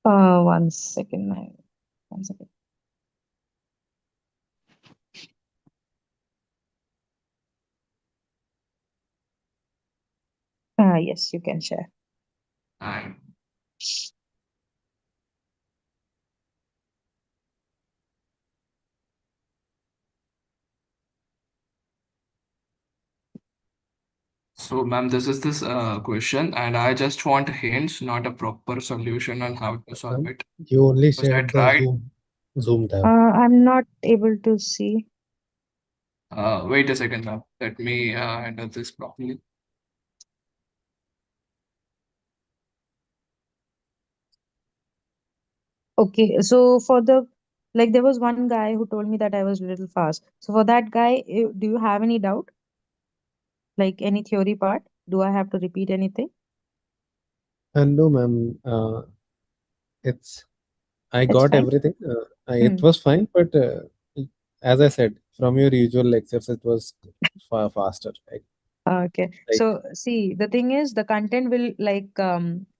1 second. 1 second. Yes, you can share.
And so, ma'am, this is this question, and I just want hints, not a proper solution on how to solve it.
You only
Because I
shared the
tried.
Zoom tab.
I'm not able to see.
Wait a second, ma'am. Let me handle this properly.
Okay, so for the like there was one guy who told me that I was a little fast. So for that guy, do you have any doubt? Like any theory part? Do I have to repeat anything?
No, ma'am. It's I
It's
got
fine.
everything. It was fine, but as I said, from your usual lectures, it was far faster.
Okay.
Like
So see, the thing is the content will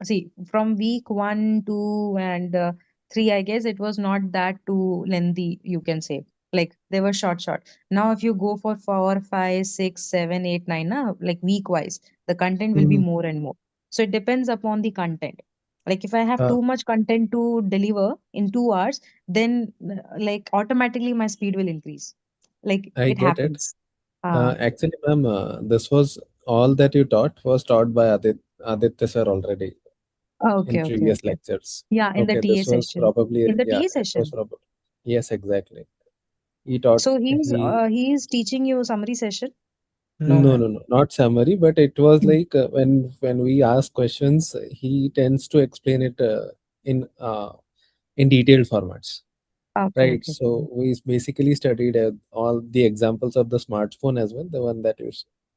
see from week 1, 2 and 3, I guess it was not that too lengthy, you can say. Like they were short. Now if you go for 4, 5, 6, 7, 8, 9, like week wise, the content will be
Mhm.
more and more. So it depends upon the content. Like if I have
Uh,
too much content to deliver in 2 hours, then like automatically my speed will increase. Like
I
it
get it.
happens.
Actually, ma'am, this was all that you taught was taught by Aditya sir already in
Okay.
previous lectures.
Yeah, in the
Okay,
TA
this was
session.
probably,
In the
yeah,
TA
this was
session.
probably, yes, exactly. He taught,
So
he,
he's teaching you summary session.
no, not summary, but it was like when we ask questions, he tends to explain it in detailed formats.
Okay,
Right.
okay.
So we basically studied all the examples of the smartphone as well, the one that you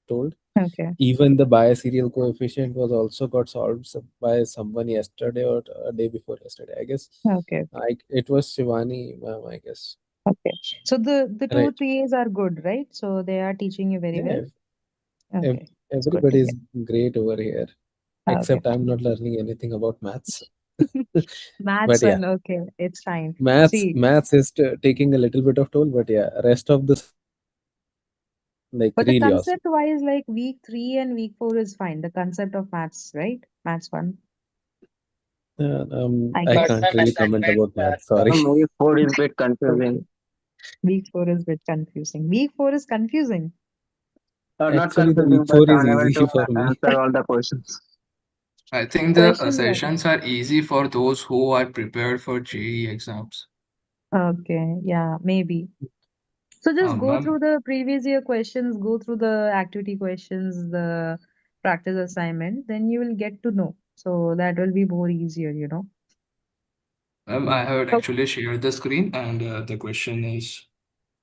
told.
Okay.
Even the biaserial coefficient was also got solved by someone yesterday or a day before yesterday, I guess.
Okay.
It was Shivani, ma'am, I guess.
Okay. So the two
Right.
TAs are good, right? So they are teaching you very
Yeah.
well. Okay. It's good to
Everybody
hear.
is great over here,
Okay.
except I'm not learning anything about maths.
Maths
But yeah,
one, okay, it's fine.
maths
See,
maths is taking a little bit of toll, but yeah, rest of the like
but the
really awesome.
concept wise, like week 3 and week 4 is fine. The concept of maths, right? Maths one, I
I
guess.
can't really comment about maths. Sorry.
Movie 4 is a bit
Okay.
confusing.
Week 4 is a bit confusing. Week 4 is confusing.
Not
Actually, the
confusing,
week
but
4 is
unable
easy
to
for me.
answer all the questions.
I think the
Questions are
sessions are easy for those who are prepared for JEE exams.
okay. Yeah, maybe. So just go
Ma'am,
through the previous year questions, go through the activity questions, the practice assignment, then you will get to know. So that will be more easier, you know.
I have
So
actually shared the screen, and the question is,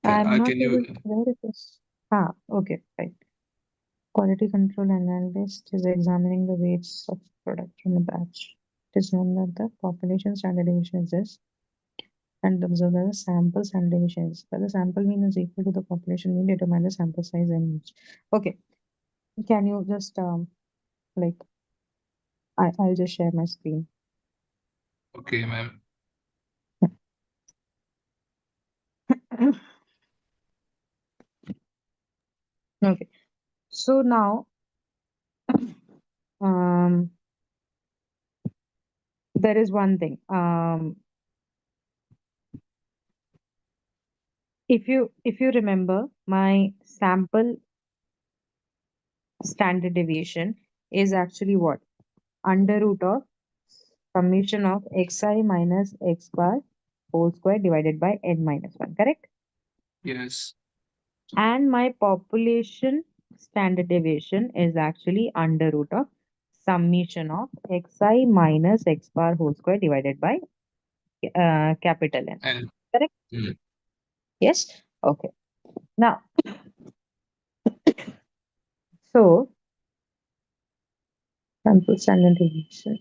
I'm not
can you?
able to, where it is. Okay, right. Quality control analyst is examining the weights of product from a batch. It is known that the population standard deviation is this, and observe that the sample standard deviation is where the sample mean is equal to the population mean, determine the sample size and each. Okay, can you just like I'll just share my screen.
Okay, ma'am.
Okay, so now um there is one thing. If you remember, my sample standard deviation is actually what? Under root of summation of xi minus x bar whole square divided by n minus 1, correct?
Yes.
And my population standard deviation is actually under root of summation of xi minus x bar whole square divided by capital N.
And
Correct? Yes? Okay. Now, so sample standard deviation.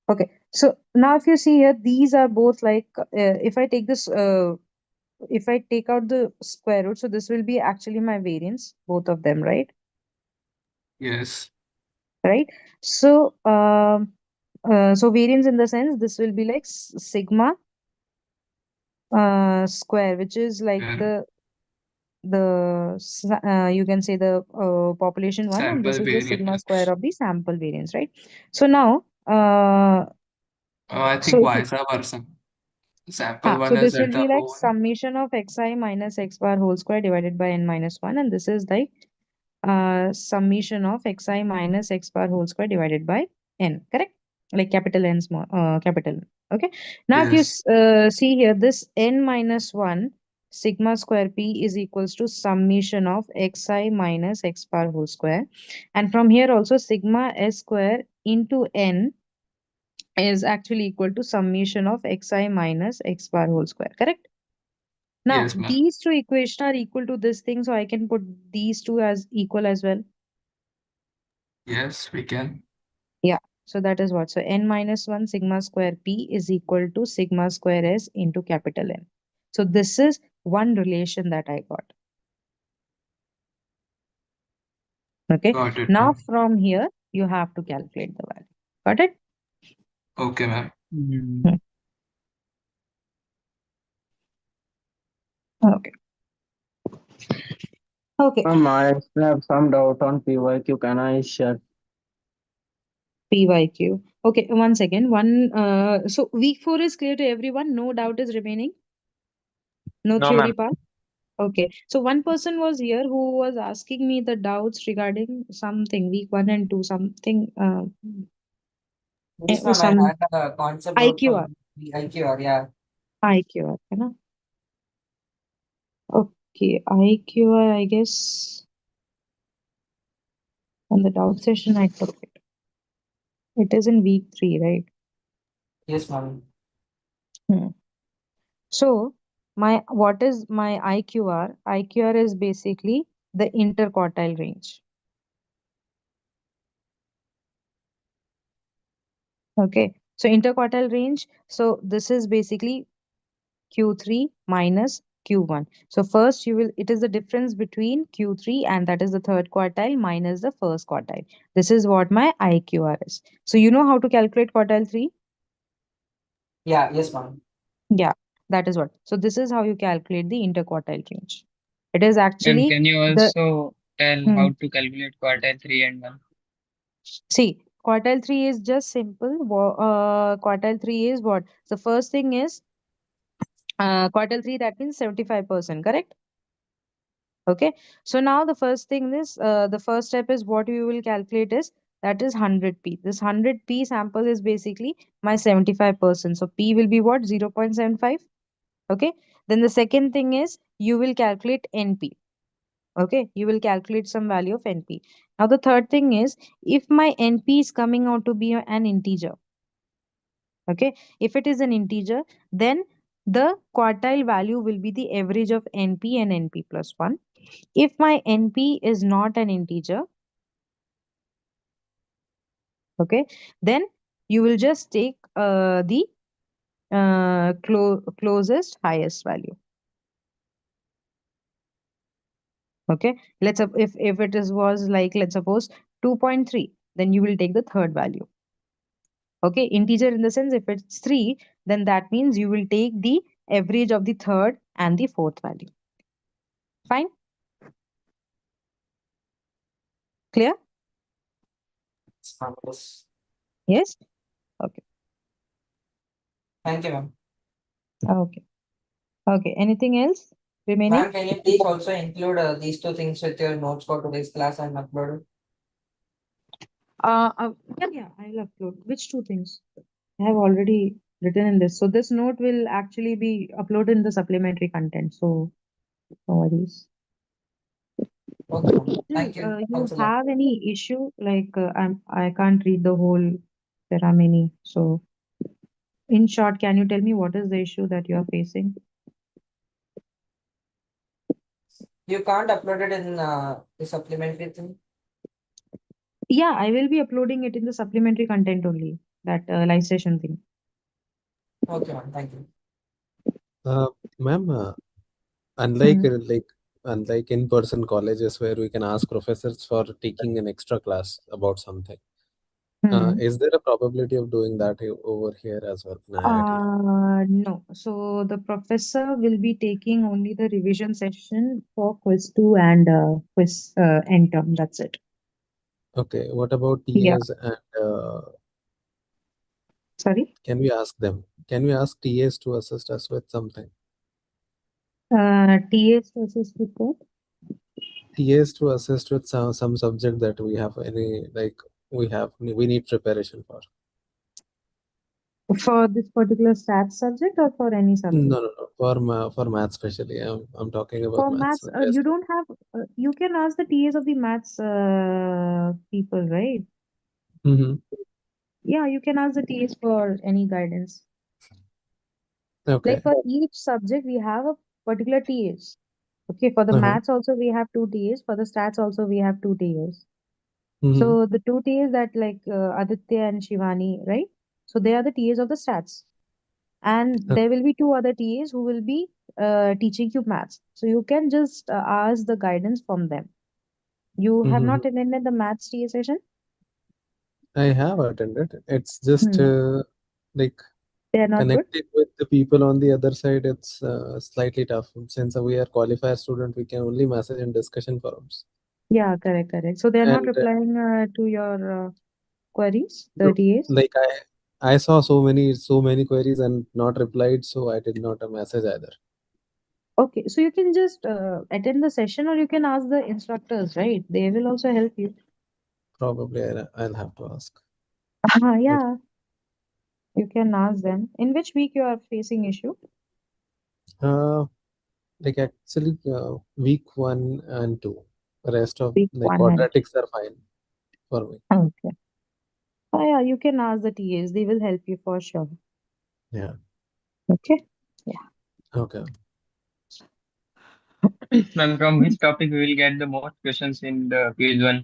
Okay. So now if you see here, these are both like, if I take this, if I take out the square root, so this will be actually my variance, both of them, right?
Yes.
Right. So, so variance in the sense this will be like sigma square, which is like
Yeah.
you can say the population one, and this
Sample
is the sigma
variance.
square of the sample variance, right? So now,
I
so
think
if you,
vice versa. Sample
so
one is
this will
at the
be like
whole.
summation of xi minus x bar whole square divided by n minus 1, and this is like summation of xi minus x bar whole square divided by n, correct? Like capital N, small capital N. Okay. Now if you
Yes.
see here, this n minus 1 sigma square p is equals to summation of xi minus x bar whole square, and from here also sigma s square into n is actually equal to summation of xi minus x bar whole square, correct? Now
Yes, ma'am.
these two equations are equal to this thing, so I can put these two as equal as well.
Yes, we can.
Yeah. So that is what. So n minus 1 sigma square p is equal to sigma square s into capital N. So this is one relation that I got. Okay.
Got it,
Now
ma'am.
from here, you have to calculate the value. Got it?
Okay, ma'am.
Okay. Okay.
I have some doubt on PYQ. Can I share?
PYQ. Okay, one second. So week 4 is clear to everyone. No doubt is remaining. No
No,
theory
ma'am.
part. Okay. So one person was here who was asking me the doubts regarding something, week 1 and 2, something,
Yes, ma'am, I
some
had a concept out
IQR.
from the IQR, yeah.
IQR, है ना? Okay, IQR, I guess. On the doubt session, I took it. It is in week 3, right?
Yes, ma'am.
So what is my IQR? IQR is basically the interquartile range. Okay, so interquartile range. So this is basically Q3 minus Q1. So first it is the difference between Q3 and that is the third quartile minus the first quartile. This is what my IQR is. So you know how to calculate quartile 3?
Yeah, yes, ma'am.
Yeah, that is what. So this is how you calculate the interquartile range. It is
Ma'am,
actually
can you
the
also tell
hmm.
how to calculate quartile 3 and 1?
See, quartile 3 is just simple. Quartile 3 is what? The first thing is quartile 3, that means 75%, correct? Okay. So now the first thing is, the first step is what we will calculate is that is 100p. This 100p sample is basically my 75%. So p will be what? 0.75. Okay. Then the second thing is you will calculate NP. Okay. You will calculate some value of NP. Now the third thing is if my NP is coming out to be an integer. Okay. If it is an integer, then the quartile value will be the average of NP and NP plus 1. If my NP is not an integer, okay, then you will just take the closest highest value. Okay, if it was like, let's suppose 2.3, then you will take the third value. Okay, integer in the sense if it's 3, then that means you will take the average of the third and the fourth value. Fine? Clear? Yes? Okay.
Thank you, ma'am.
Okay. Okay. Anything else remaining?
Ma'am, can you please also include these two things with your notes for today's class and upload it?
Yeah, I'll upload. Which two things? I have already written in this. So this note will actually be uploaded in the supplementary content. So no worries.
Okay, ma'am. Thank you.
You
Thanks a lot.
have any issue? Like I can't read the whole. There are many. So in short, can you tell me what is the issue that you are facing?
You can't upload it in the supplementary thing?
Yeah, I will be uploading it in the supplementary content only. That live session thing.
Okay, ma'am. Thank you.
Ma'am, unlike in-person colleges where we can ask professors for taking an extra class about something, is there a probability of doing that over here as well in IIT?
No. So the professor will be taking only the revision session for quiz 2 and quiz end term. That's it.
Okay, what about
Yeah.
TAs and
Sorry?
can we ask them? Can we ask TAs to assist us with something?
TAs to assist with what?
TAs to assist with some subject that we have we need preparation for.
For this particular stats subject or for any subject?
No. For maths especially. I'm talking about
For
maths.
maths, you don't have. You can ask the TAs of the maths people, right?
Mm-hmm.
Yeah, you can ask the TAs for any guidance.
Okay.
Like for each subject, we have a particular TAs. Okay, for the
Uh-huh.
maths also we have 2 TAs. For the stats also we have 2 TAs.
Mm-hmm.
So the 2 TAs that like Aditya and Shivani, right? So they are the TAs of the stats. And there will be 2 other TAs who will be teaching you maths. So you can just ask the guidance from them. You have not attended the maths TA session?
I have attended. It's just like
They are not good?
connecting with the people on the other side. It's slightly tough. Since we are qualifier student, we can only message in discussion forums.
Yeah, correct. So they are not
And
replying to your queries, the
no,
TAs?
like I saw so many queries and not replied, so I did not message either.
Okay, so you can just attend the session or you can ask the instructors, right? They will also help you.
Probably I'll have to ask.
Yeah, you can ask them. In which week you are facing issue?
Like actually week 1 and 2. The rest of
Week
like
1 and 2.
quadratics are fine for me.
Okay. Oh, yeah, you can ask the TAs. They will help you for sure.
Yeah.
Okay. Yeah.
Okay.
Ma'am, from which topic we will get the most questions in the quiz one?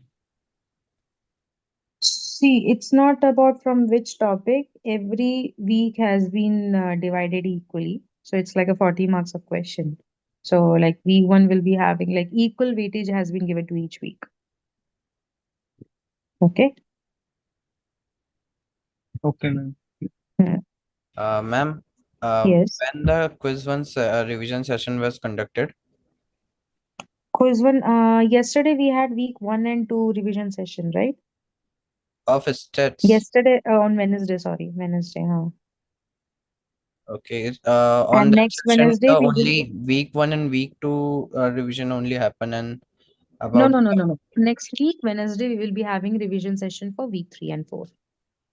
See, it's not about from which topic. Every week has been divided equally. So it's like a 40 marks of question. So like week one will be having like equal weightage has been given to each week. Okay.
Okay, ma'am.
Ma'am,
Yes.
when the quiz one's revision session was conducted?
Quiz one, yesterday we had week 1 and 2 revision session, right?
Of stats.
Yesterday on Wednesday, sorry, Wednesday.
Okay. On
And
that
next
session,
Wednesday
the
we will.
only week 1 and week 2 revision only happen, and
No,
about
no. Next week, Wednesday, we will be having revision session for week 3 and 4.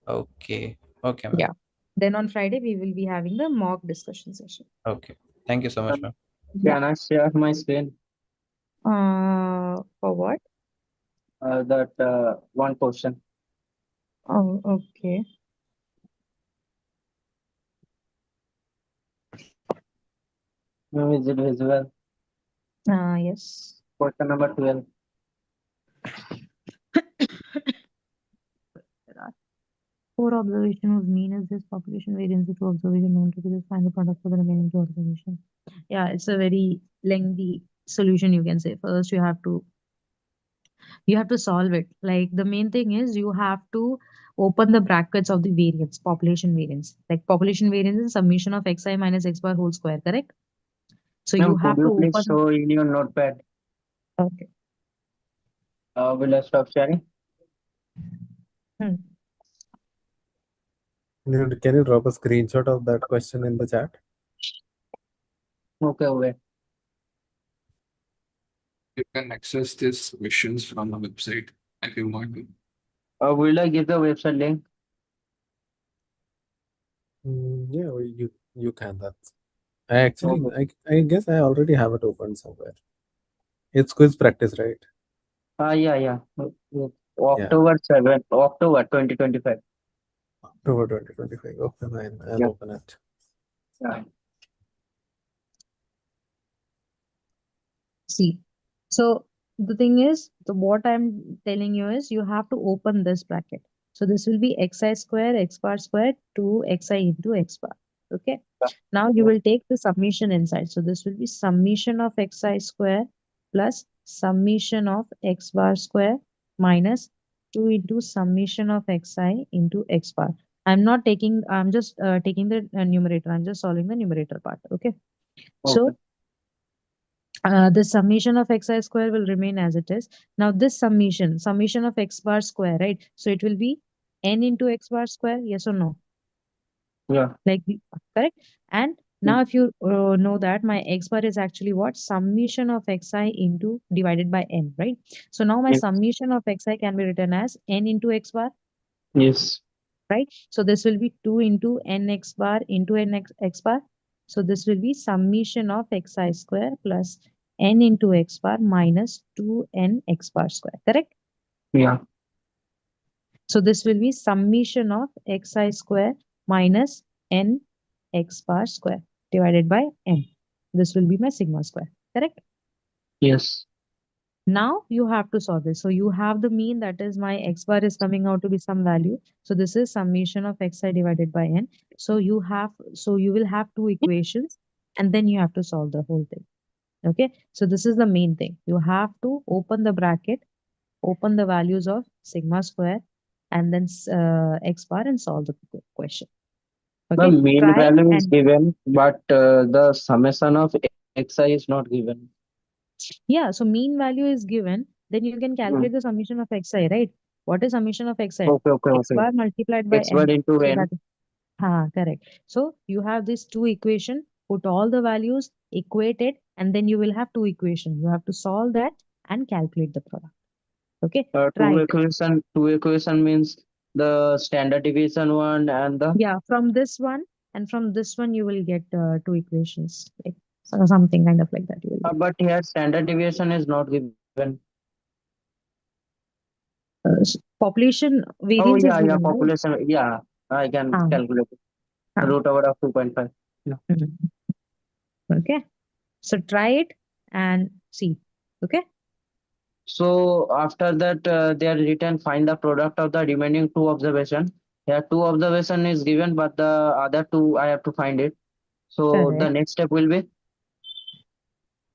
Okay. Okay, ma'am.
Yeah. Then on Friday, we will be having the mock discussion session.
Okay. Thank you so much, ma'am.
Yeah.
Can I share my screen?
For what?
That one question.
Oh, okay.
Is it visible?
Yes.
Question number 12.
Four observation of mean is this population variance to observation known to be the final product for the remaining two observation. Yeah, it's a very lengthy solution, you can say. First, you have to solve it. Like the main thing is you have to open the brackets of the variance, population variance. Like population variance is summation of xi minus x bar whole square, correct? So you
Ma'am, could
have to
you please
open.
show in your notepad?
Okay.
Will I stop sharing?
Hmm.
Can you drop a screenshot of that question in the chat?
Okay, wait.
You can access these questions from the website if you want to.
Will I give the website link?
Yeah, well, you can. That's I actually I guess I already have it open somewhere. It's quiz practice, right?
Yeah. October 7th, October 2025.
October 2025. Okay, fine. I'll open it.
Yeah.
See, so the thing is, what I'm telling you is you have to open this bracket. So this will be xi square, x bar square, 2xi into x bar. Okay. Now you will take the summation inside. So this will be summation of xi square plus summation of x bar square minus 2 into summation of xi into x bar. I'm just taking the numerator. I'm just solving the numerator part. Okay. So the summation of xi square will remain as it is. Now this summation of x bar square, right? So it will be n into x bar square, yes or no?
Yeah.
Like, correct? And now if you know that my x bar is actually what? Summation of xi into divided by n, right? So now my
Yes.
summation of xi can be written as n into x bar,
Yes.
right? So this will be 2 into nx bar into x bar. So this will be summation of xi square plus n into x bar minus 2n x bar square, correct?
Yeah.
So this will be summation of xi square minus n x bar square divided by n. This will be my sigma square, correct?
Yes.
Now you have to solve this. So you have the mean, that is my x bar is coming out to be some value. So this is summation of xi divided by n. So you will have two equations and then you have to solve the whole thing. Okay. So this is the main thing. You have to open the bracket, open the values of sigma square and then x bar and solve the question.
The
Okay.
mean
Try
value is
and
given, but the summation of xi is not given.
yeah, so mean value is given, then you can calculate the summation of xi, right? What is summation of xi? X
Okay.
bar multiplied by
X bar
n.
into
So
n.
that is correct. So you have these two equation, put all the values, equate it, and then you will have two equations. You have to solve that and calculate the product. Okay, try it.
Two equation means the standard deviation one and the
Yeah, from this one and from this one you will get two equations, like something kind of like that. You will get.
but here standard deviation is not given.
Population
Oh
variance is
yeah,
given, right?
population. Yeah, I can
Ah,
calculate it.
ah.
Root over of 2.5. Yeah.
Mhm. Okay. So try it and see. Okay.
So after that, they are written find the product of the remaining two observation. Yeah, two observation is given, but the other two I have to find it. So the
Correct.
next step will be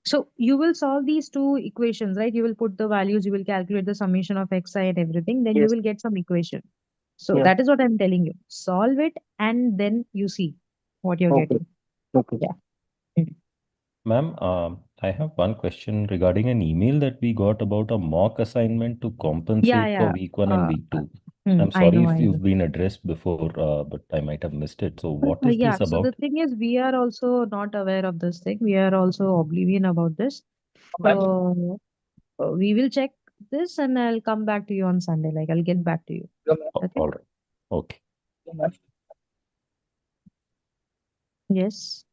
So you will solve these two equations, right? You will put the values, you will calculate the summation of xi and everything, then you
yes,
will get some equation. So
yes.
that is what I'm telling you. Solve it and then you see what you're
Okay,
getting.
okay.
Yeah.
Ma'am, I have one question regarding an email that we got about a mock assignment to
Yeah,
compensate for
yeah.
week 1 and week 2. I'm
I
sorry
know,
if
I know.
you've been addressed before, but I might have missed it. So what is
Yeah,
this
so the
about?
thing is, we are also not aware of this thing. We are also oblivion about this.
Ma'am,
So we will check this and I'll come back to you on Sunday. Like, I'll get back to you. Okay?
All right. Okay.
ma'am.
Yes.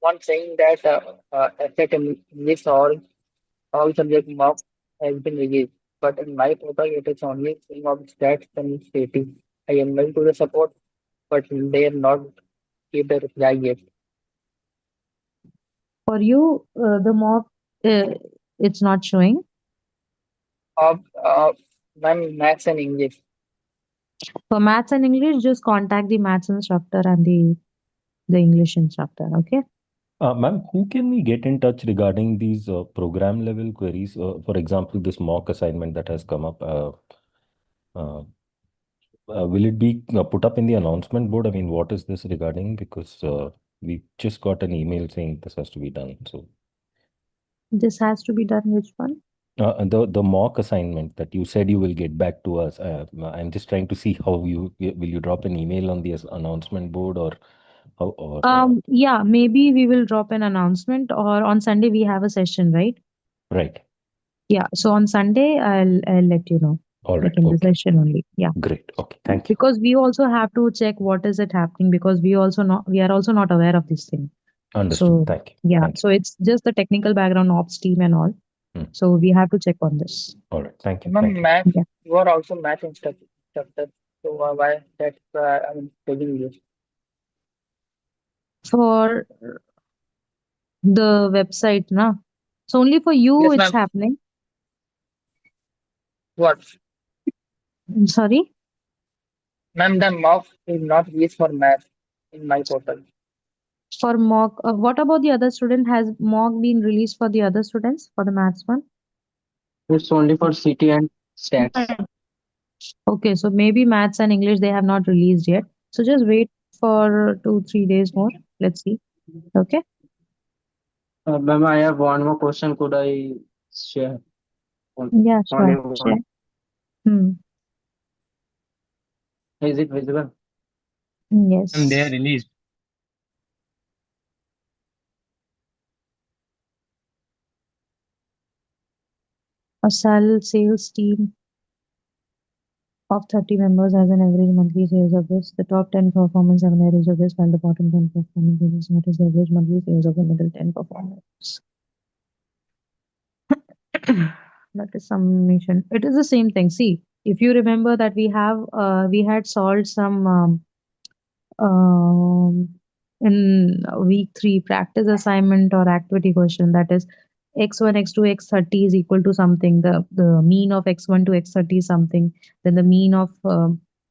One saying that asset in this all subject mark has been released, but in my portal it is only saying of stats and stating. I emailed to the support, but they have not give the reply yet.
For you, the mock, it's not showing.
Of ma'am, maths and English.
For maths and English, just contact the maths instructor and the English instructor. Okay.
Ma'am, who can we get in touch regarding these program level queries? For example, this mock assignment that has come up. Uh, will it be put up in the announcement board? I mean, what is this regarding? Because we just got an email saying this has to be done. So
This has to be done. Which one?
the mock assignment that you said you will get back to us. I'm just trying to see how will you drop an email on the announcement board or how or
Yeah, maybe we will drop an announcement or on Sunday we have a session, right?
right.
Yeah. So on Sunday, I'll let you know.
All right.
Like in the
Okay.
session only. Yeah.
Great. Okay. Thank you.
Because we also have to check what is it happening because we are also not aware of this thing.
Understood.
So
Thank you.
yeah,
Thank you.
so it's just the technical background ops team and all. So we have to check on this.
All right. Thank you.
Ma'am,
Thank you.
math,
Yeah.
you are also math instructor. So why that's I'm telling you.
For the website, na. So only for you
Yes,
it's
ma'am.
happening.
What?
Sorry?
Ma'am, the mock is not used for math in my portal.
For mock, what about the other student? Has mock been released for the other students for the maths one?
It's only for CT and stats.
Okay, so maybe maths and English they have not released yet. So just wait for 2-3 days more. Let's see. Okay.
Ma'am, I have one more question. Could I share?
Yeah,
Only
sure.
one.
Sure. Hmm.
Is it visible?
And they are
Yes.
released.
A sales team of 30 members has an average monthly sales of this. The top 10 performance have an average of this, while the bottom 10 performance is not as the average monthly sales of the middle 10 performers. That is summation. It is the same thing. See, if you remember that we had solved some in week 3 practice assignment or activity question, that is x1 x2 x30 is equal to something, the mean of x1 to x30 is something, then the mean of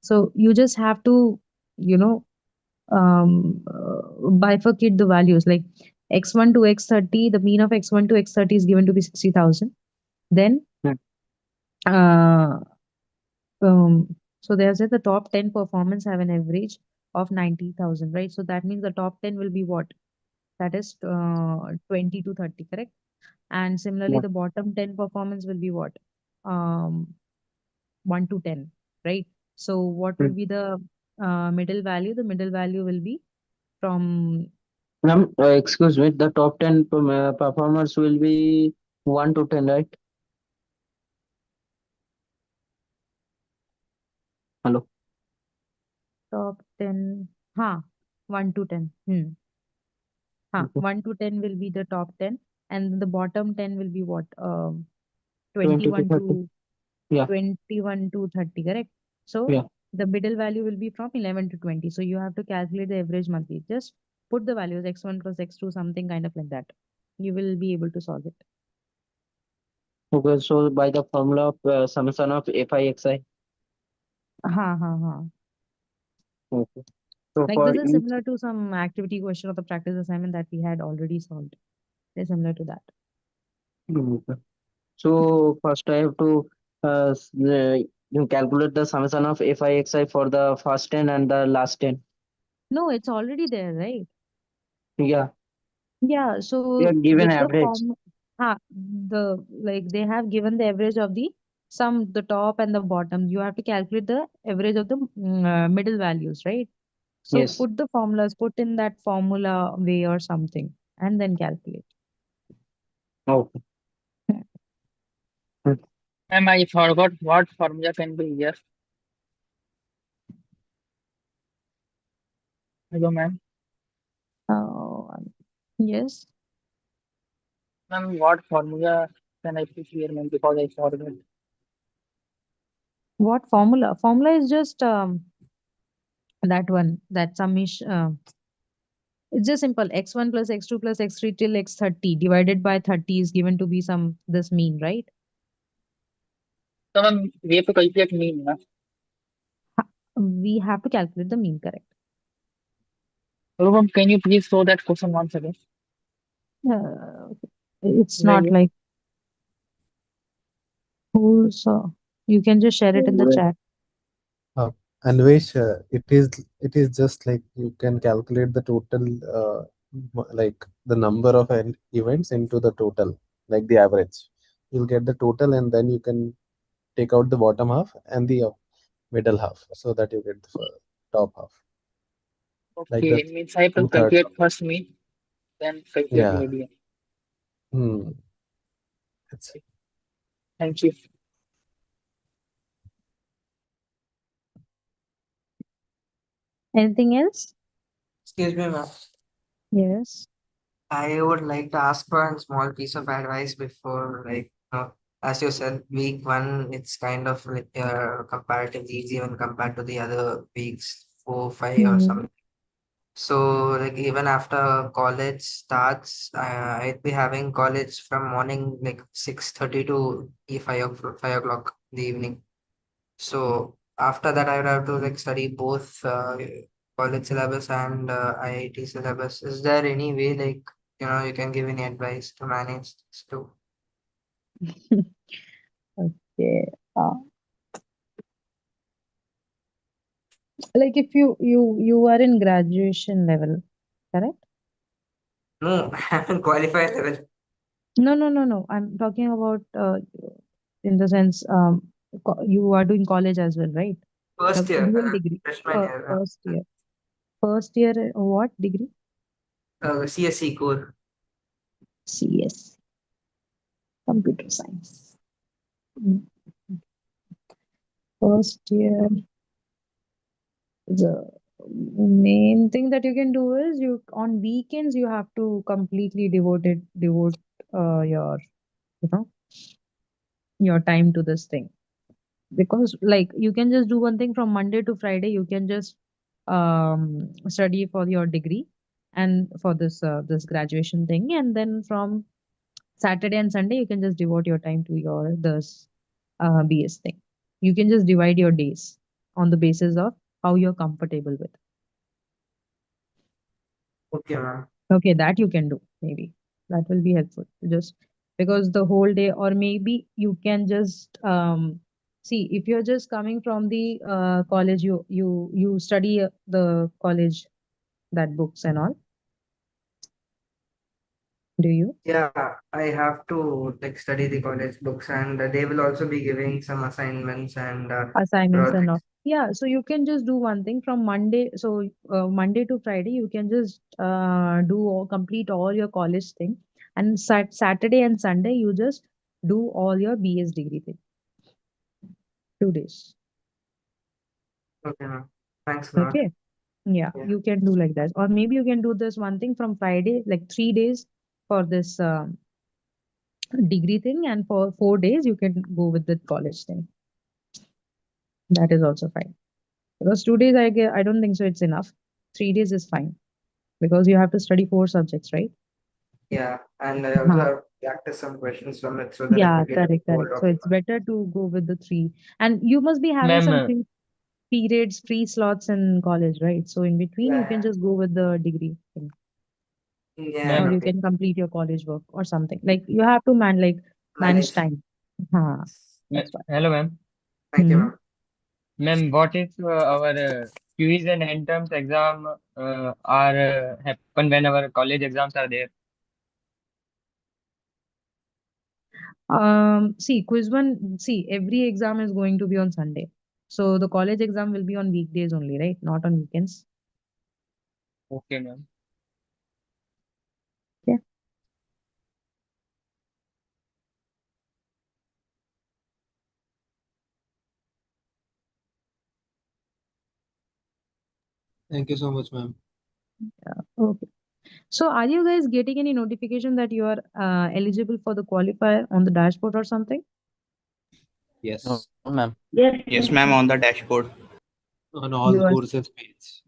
so you just have to you know bifurcate the values, like x1 to x30, the mean of x1 to x30 is given to be 60,000. Then uh, so there's the top 10 performance have an average of 90,000, right? So that means the top 10 will be what? That is 20 to 30, correct? And similarly,
Yeah.
the bottom 10 performance will be what? 1 to 10, right? So what will be the middle value? The middle value will be from
Ma'am, excuse me. The top 10 performers will be 1 to 10, right? Hello.
top 10, 1 to 10.
Okay.
1 to 10 will be the top 10, and the bottom 10 will be what?
20 to
21
30.
to
Yeah.
21 to 30, correct? So
Yeah.
the middle value will be from 11 to 20. So you have to calculate the average monthly. Just put the values x1 plus x2, something kind of like that. You will be able to solve it.
Okay, so by the formula of summation of fi xi.
Ha.
Okay. So
Like
for
this is
each.
similar to some activity question or the practice assignment that we had already solved. They're similar to that.
Okay. So first I have to you calculate the summation of fi xi for the first 10 and the last 10.
No, it's already there, right?
Yeah.
Yeah,
We
so
are given
with the
average.
form, like they have given the average of the sum, the top and the bottom. You have to calculate the average of the middle values, right? So
Yes.
put the formulas, put in that formula way or something, and then calculate.
Okay.
Ma'am, I forgot what formula can be here. Hello, ma'am.
Oh, yes.
Ma'am, what formula can I put here, ma'am? Because I forgot.
What formula? Formula is just that one, that summation. It's just simple. X1 plus x2 plus x3 till x30 divided by 30 is given to be some this mean, right?
So, ma'am, we have to calculate mean, ma'am.
We have to calculate the mean, correct?
So, ma'am, can you please show that question once again?
It's
Where
not like who, so you can just share it in the chat.
Anvesh, it is just like you can calculate the total like the number of events into the total, like the average. You'll get the total and then you can take out the bottom half and the middle half so that you get the top half. Like
Okay,
that
means I have to
2/3
calculate
number.
first mean, then calculate
Yeah.
median.
That's it.
Thank you.
Anything else?
Excuse me, ma'am.
Yes.
I would like to ask for a small piece of advice before, like, as you said, week one, it's kind of like comparatively easy when compared to the other weeks, 4, 5, or something. So, like, even after college starts, I'd be having college from morning like 6:30 to 5 o'clock in the evening. So after that, I would have to like study both college syllabus and IIT syllabus. Is there any way, like, you can give any advice to manage this too?
Okay. Like if you are in graduation level, correct?
No, I'm in qualified level.
No. I'm talking about in the sense you are doing college as well, right?
First
The
year,
dual degree.
freshman year,
First year. First year, what degree?
CSC core.
CS. Computer science. Mm. First year. The main thing that you can do is you on weekends you have to completely devote your your time to this thing, because like you can just do one thing from Monday to Friday. You can just study for your degree and for this graduation thing, and then from Saturday and Sunday you can just devote your time to your this BS thing. You can just divide your days on the basis of how you're comfortable with.
Okay, ma'am.
Okay, that you can do maybe. That will be helpful. Just because the whole day, or maybe you can just see if you're just coming from the college, you study the college that books and all. Do you?
Yeah, I have to like study the college books, and they will also be giving some assignments and
Assignments and all.
projects.
Yeah, so you can just do one thing from Monday. So Monday to Friday, you can just complete all your college thing, and Saturday and Sunday you just do all your BS degree thing. 2 days.
Okay, ma'am. Thanks a lot.
Okay. Yeah, you can do like that. Or maybe you can do this one thing from Friday, like 3 days for this degree thing, and for 4 days you can go with the college thing. That is also fine. Because 2 days, I don't think so it's enough. 3 days is fine because you have to study 4 subjects, right?
Yeah, and I also
Huh.
have to practice some questions from it so that I
Yeah,
could get a
correct,
whole
correct. So it's
document.
better to go with the 3. And you must be having
Ma'am,
some free periods, free slots in college, right? So in between, you can
Yeah,
just go with the degree thing,
yeah,
or
ma'am,
you
okay.
can complete your college work or something. Like you have to manage
Manage.
time. Huh. That's why.
hello, ma'am.
Thank you,
Hmm.
ma'am.
Ma'am, what if our quiz and end terms exam are happen when our college exams are there?
See, quiz one. See, every exam is going to be on Sunday, so the college exam will be on weekdays only, right? Not on weekends.
Okay, ma'am.
Yeah.
Thank you so much, ma'am.
Yeah. Okay. So, are you guys getting any notification that you are eligible for the qualifier on the dashboard or something?
Yes.
No, ma'am.
Yes, ma'am, on the dashboard.
On all
You are.
courses page,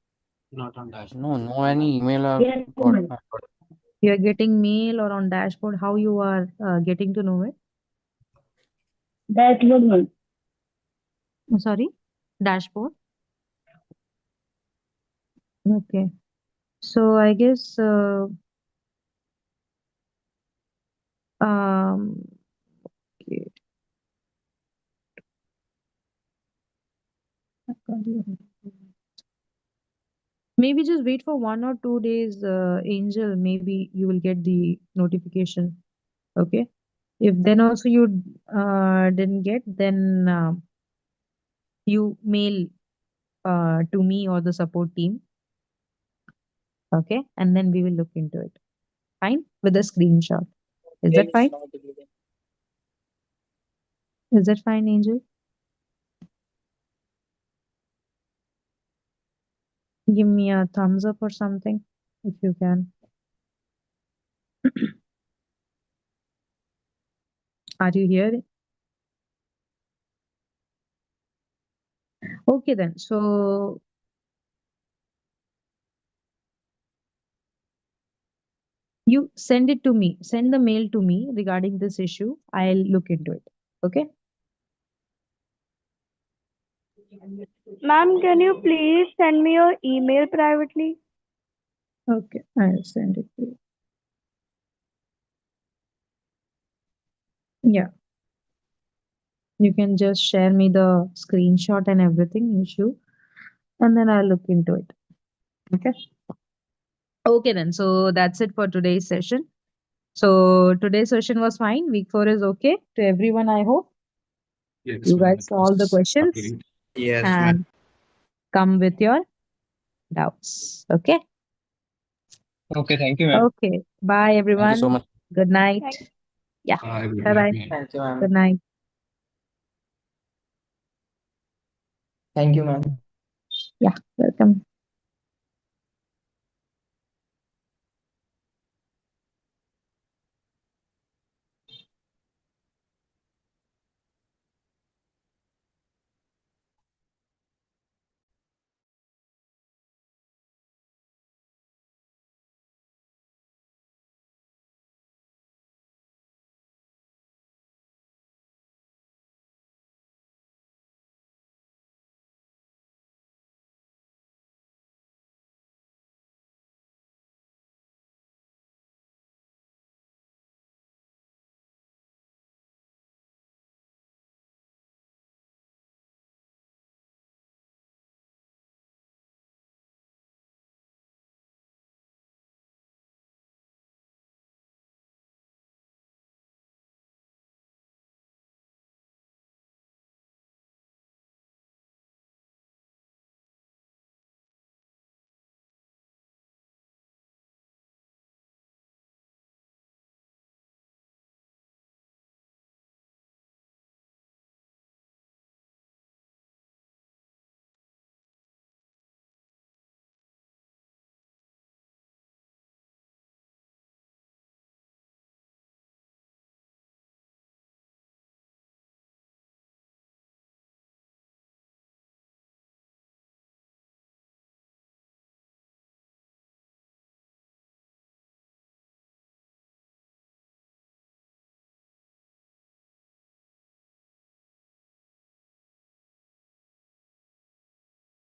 not on dashboard.
No any email I've got, ma'am.
You are getting mail or on dashboard. How you are getting to know it?
Dashboard.
Sorry, dashboard. Okay. So I guess um okay. Maybe just wait for 1 or 2 days, Angel. Maybe you will get the notification. Okay. If then also you didn't get, then you mail to me or the support team. Okay, and then we will look into it. Fine, with a screenshot. Is that fine? Is that fine, Angel? Give me a thumbs up or something if you can. Are you here? Okay, then. So you send it to me. Send the mail to me regarding this issue. I'll look into it. Okay.
Ma'am, can you please send me your email privately?
Okay, I'll send it to you. Yeah. You can just share me the screenshot and everything issue, and then I'll look into it. Okay. Okay, then. So that's it for today's session. So today's session was fine. Week 4 is okay to everyone, I hope.
Yes,
You
ma'am.
guys
It
solve the
was
questions
complete.
Yes, ma'am.
and come with your doubts. Okay.
Okay, thank you, ma'am.
Okay. Bye,
Thank you so
everyone.
much.
Good night.
Thank
Yeah.
Bye, good
Bye
night,
bye.
ma'am.
Thank you, ma'am.
Good night.
Thank you, ma'am.
Yeah. Welcome.